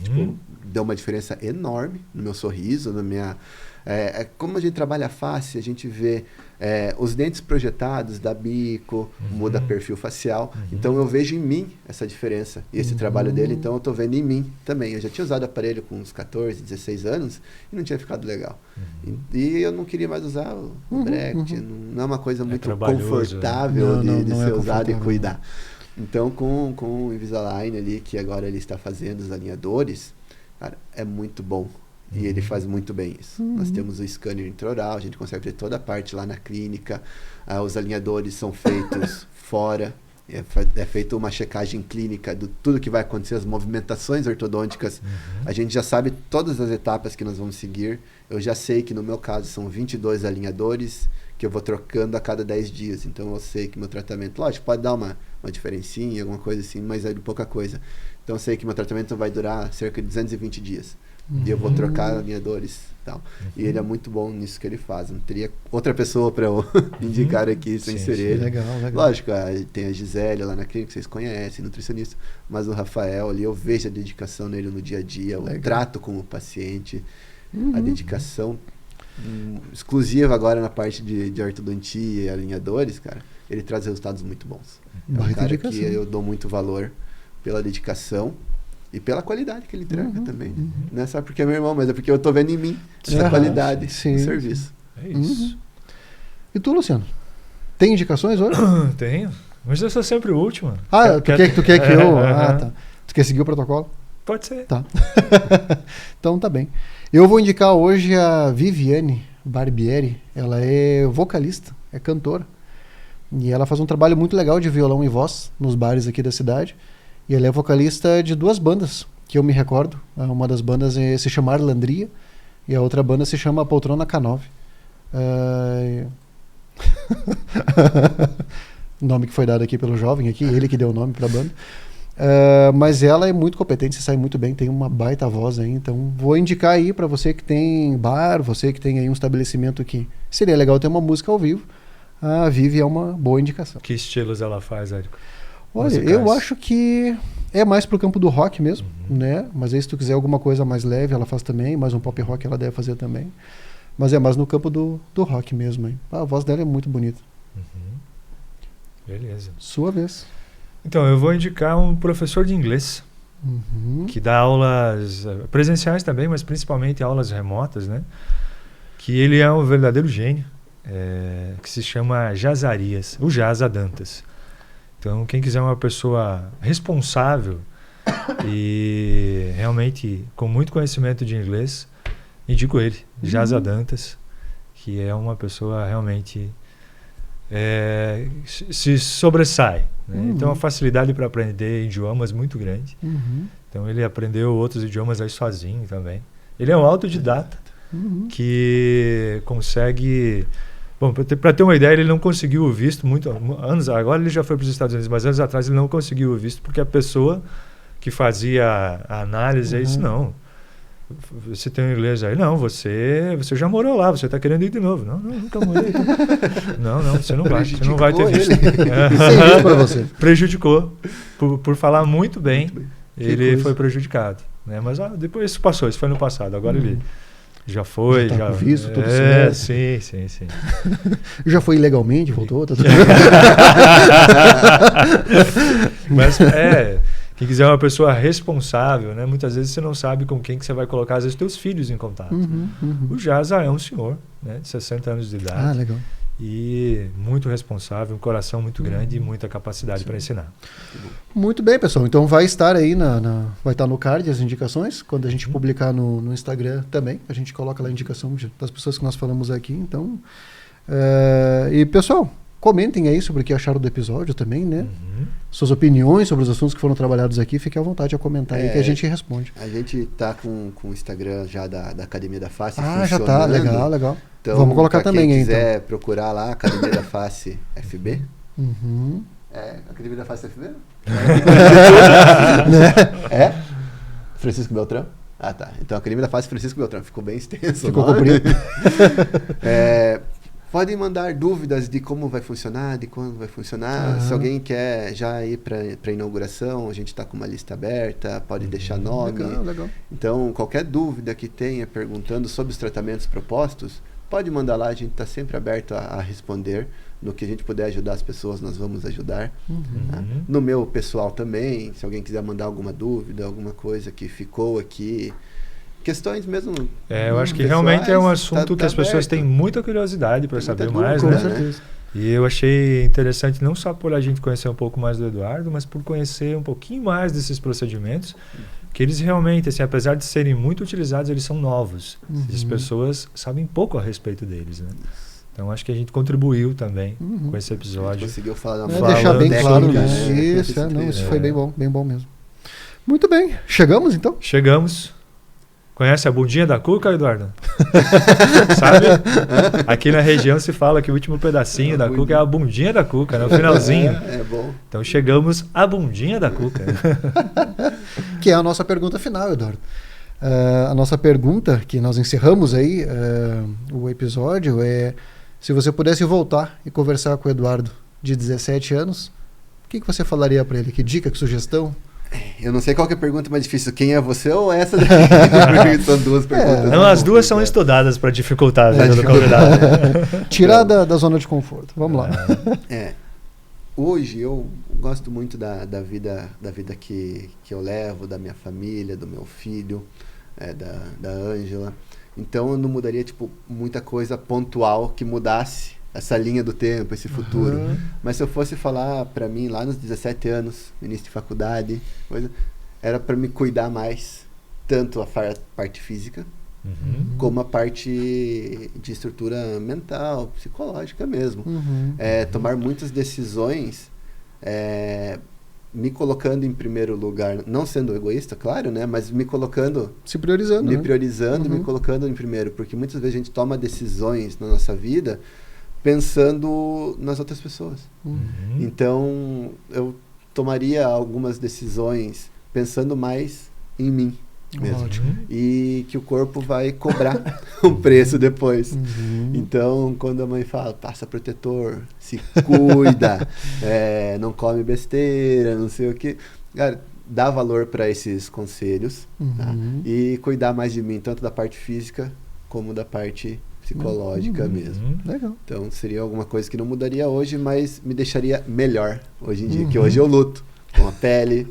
Tipo, deu uma diferença enorme no meu sorriso, na minha... como a gente trabalha a face, a gente vê os dentes projetados, dá bico, muda perfil facial. Então eu vejo em mim essa diferença e esse trabalho dele, então eu tô vendo em mim também. Eu já tinha usado aparelho com uns 14, 16 anos e não tinha ficado legal. E eu não queria mais usar o bracket, não é uma coisa muito confortável de ser usado e cuidar. Então com o Invisalign ali, que agora ele está fazendo os alinhadores, cara, é muito bom. E ele faz muito bem isso. Nós temos o scanner intraoral, a gente consegue ver toda a parte lá na clínica. Os alinhadores são feitos fora. É feita uma checagem clínica de tudo que vai acontecer, as movimentações ortodônticas. A gente já sabe todas as etapas que nós vamos seguir. Eu já sei que no meu caso são 22 alinhadores que eu vou trocando a cada 10 dias. Então eu sei que meu tratamento, lógico, pode dar uma diferencinha, alguma coisa assim, mas é de pouca coisa. Então eu sei que meu tratamento vai durar cerca de 220 dias. E eu vou trocar alinhadores e tal. E ele é muito bom nisso que ele faz. Não teria outra pessoa para eu indicar aqui sem ser ele. Legal. Lógico, tem a Gisele lá na clínica, que vocês conhecem, nutricionista. Mas o Rafael ali, eu vejo a dedicação nele no dia a dia, o trato com o paciente, a dedicação exclusiva agora na parte de ortodontia e alinhadores, cara. Ele traz resultados muito bons. É um cara que eu dou muito valor pela dedicação e pela qualidade que ele entrega também. Não é só porque é meu irmão, mas é porque eu tô vendo em mim essa qualidade do serviço. É isso. E tu, Luciano? Tem indicações hoje? Tenho. Mas eu sou sempre o último. Tu quer que eu... tá. Tu quer seguir o protocolo? Pode ser. Tá. Então tá bem. Eu vou indicar hoje a Viviane Barbieri. Ela é vocalista, é cantora. E ela faz um trabalho muito legal de violão e voz nos bares aqui da cidade. E ela é vocalista de 2 bandas, que eu me recordo. Uma das bandas se chama Arlandria e a outra banda se chama Poltrona K9. Nome que foi dado aqui pelo jovem aqui, ele que deu o nome para a banda. Mas ela é muito competente, se sai muito bem, tem uma baita voz aí. Então vou indicar aí para você que tem bar, você que tem aí um estabelecimento que seria legal ter uma música ao vivo. A Vivi é uma boa indicação. Que estilos ela faz, Érico? Olha, eu acho que É mais pro campo do rock mesmo, né? Mas aí se tu quiser alguma coisa mais leve, ela faz também. Mais um pop rock ela deve fazer também. Mas é mais no campo do rock mesmo. Hein? A voz dela é muito bonita. Beleza. Sua vez. Então, eu vou indicar um professor de inglês que dá aulas presenciais também, mas principalmente aulas remotas, né? Que ele é um verdadeiro gênio, que se chama Jazarias, o Jaza Dantas. Então, quem quiser uma pessoa responsável e realmente com muito conhecimento de inglês, indico ele, Jaza Dantas, que é uma pessoa realmente se sobressai. Né? Então, uma facilidade para aprender idiomas muito grande. Então, ele aprendeu outros idiomas aí sozinho também. Ele é um autodidata que consegue... Bom, para ter uma ideia, ele não conseguiu o visto anos. Agora ele já foi para os Estados Unidos, mas anos atrás ele não conseguiu o visto porque a pessoa que fazia a análise disse, não, você tem um inglês aí? Não, você já morou lá, você está querendo ir de novo. Não, nunca morei. Não, você não vai ter visto. Isso para você. Prejudicou. Por falar muito bem, ele foi prejudicado. Né? Mas depois isso passou, isso foi no passado. Agora ele... Já foi, já. Já Visto, tudo certo. Sim. Já foi ilegalmente, voltou, tá tudo Mas quem quiser uma pessoa responsável, né? Muitas vezes você não sabe com quem que você vai colocar, às vezes, teus filhos em contato. O Jaza é um senhor, né? De 60 anos de idade. Ah, legal. E muito responsável, um coração muito grande e muita capacidade para ensinar. Muito bem, pessoal. Então vai estar aí vai estar no card as indicações. Quando a gente publicar no Instagram também, a gente coloca lá a indicação das pessoas que nós falamos aqui. Então, e pessoal, comentem aí sobre o que acharam do episódio também, né? Suas opiniões sobre os assuntos que foram trabalhados aqui, fiquem à vontade a comentar aí que a gente responde. A gente tá com o Instagram já da Academia da Face funcionando. Já tá, legal. Então, vamos colocar também aí, quem quiser procurar lá, Academia da Face FB. Academia da Face FB? Francisco Beltrão? Ah, tá. Então, Academia da Face Francisco Beltrão. Ficou bem extenso. Ficou comprido. Podem mandar dúvidas de como vai funcionar, de quando vai funcionar. Se alguém quer já ir para a inauguração, a gente está com uma lista aberta, pode deixar nome. Legal. Então, qualquer dúvida que tenha perguntando sobre os tratamentos propostos, pode mandar lá, a gente está sempre aberto a responder. No que a gente puder ajudar as pessoas, nós vamos ajudar. Tá? No meu pessoal também, se alguém quiser mandar alguma dúvida, alguma coisa que ficou aqui... Questões mesmo. Eu acho que realmente é um assunto que as pessoas têm muita curiosidade para saber mais, né? Com certeza. E eu achei interessante não só por a gente conhecer um pouco mais do Eduardo, mas por conhecer um pouquinho mais desses procedimentos, que eles realmente, assim, apesar de serem muito utilizados, eles são novos. As pessoas sabem pouco a respeito deles, né? Então acho que a gente contribuiu também com esse episódio. Conseguiu falar deixar bem claro, né? Isso, isso foi bem bom mesmo. Muito bem. Chegamos então? Chegamos. Conhece a bundinha da cuca, Eduardo? Sabe? Aqui na região se fala que o último pedacinho da cuca é a bundinha da cuca, né? O finalzinho. É bom. Então chegamos à bundinha da cuca. Que é a nossa pergunta final, Eduardo. A nossa pergunta, que nós encerramos aí o episódio, é: se você pudesse voltar e conversar com o Eduardo de 17 anos, o que você falaria para ele? Que dica, que sugestão? Eu não sei qual que é a pergunta mais difícil, quem é você ou essa daqui? São duas perguntas. Não, as duas são estudadas para dificultar a vida do convidado. Tirar da zona de conforto. Vamos lá. Hoje eu gosto muito da vida que eu levo, da minha família, do meu filho, da Ângela. Então eu não mudaria muita coisa pontual que mudasse essa linha do tempo, esse futuro. Mas se eu fosse falar para mim lá nos 17 anos, início de faculdade, era para me cuidar mais, tanto a parte física, como a parte de estrutura mental, psicológica mesmo. Tomar muitas decisões, me colocando em primeiro lugar, não sendo egoísta, claro, né? Mas me colocando... Se priorizando. Me priorizando e me colocando em primeiro. Porque muitas vezes a gente toma decisões na nossa vida pensando nas outras pessoas. Então, eu tomaria algumas decisões pensando mais em mim mesmo. Ótimo. E que o corpo vai cobrar um preço depois. Então, quando a mãe fala, passa protetor, se cuida, não come besteira, não sei o que. Cara, dar valor para esses conselhos, tá? E cuidar mais de mim, tanto da parte física como da parte psicológica mesmo. Legal. Então seria alguma coisa que não mudaria hoje, mas me deixaria melhor hoje em dia, que hoje eu luto com a pele,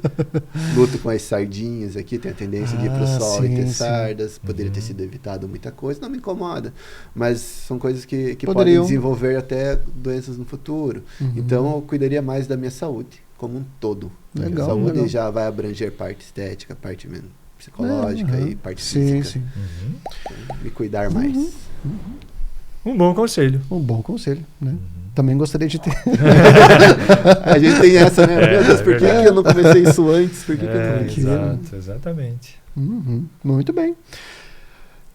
luto com as sardinhas aqui, tenho a tendência de ir pro sol e ter sardas, poderia ter sido evitado muita coisa, não me incomoda, mas são coisas que podem desenvolver até doenças no futuro. Então eu cuidaria mais da minha saúde como um todo. Legal, a saúde legal. já vai abranger parte estética, parte psicológica e parte física. Sim. Então, me cuidar mais. Um bom conselho. Um bom conselho, né? Também gostaria de ter. A gente tem essa, né? Meu Deus, por que eu não comecei isso antes? Por que eu não comecei? Exato, exatamente. Muito bem.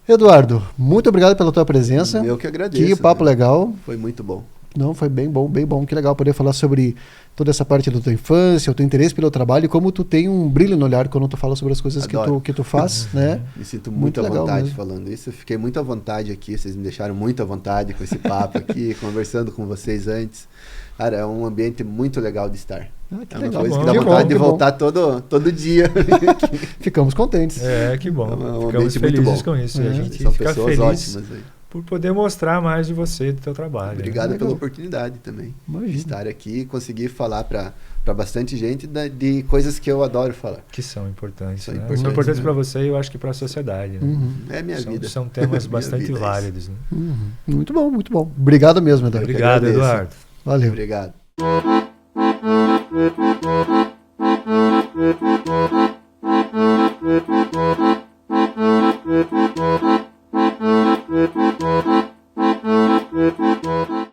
Eduardo, muito obrigado pela tua presença. Eu que agradeço. Que papo legal. Foi muito bom. Não, foi bem bom. Que legal poder falar sobre toda essa parte da tua infância, o teu interesse pelo trabalho e como tu tem um brilho no olhar quando tu fala sobre as coisas que tu faz, né? Me sinto muito à vontade falando isso. Eu fiquei muito à vontade aqui, vocês me deixaram muito à vontade com esse papo aqui, conversando com vocês antes. Cara, é um ambiente muito legal de estar. Que é uma legal. coisa que dá vontade de voltar todo dia. Ficamos contentes. Que bom. É um Ficamos felizes com isso. E a gente são fica pessoas feliz ótimas aí. Por poder mostrar mais de você, do teu trabalho. Obrigado pela oportunidade também. Imagina. De estar aqui e conseguir falar para bastante gente de coisas que eu adoro falar. Que são importantes. São importantes para você e eu acho que para a sociedade. Né? É minha vida. São temas bastante válidos. Né? Muito bom, muito bom. Obrigado mesmo, Eduardo. Obrigado, Eduardo. Valeu. Obrigado.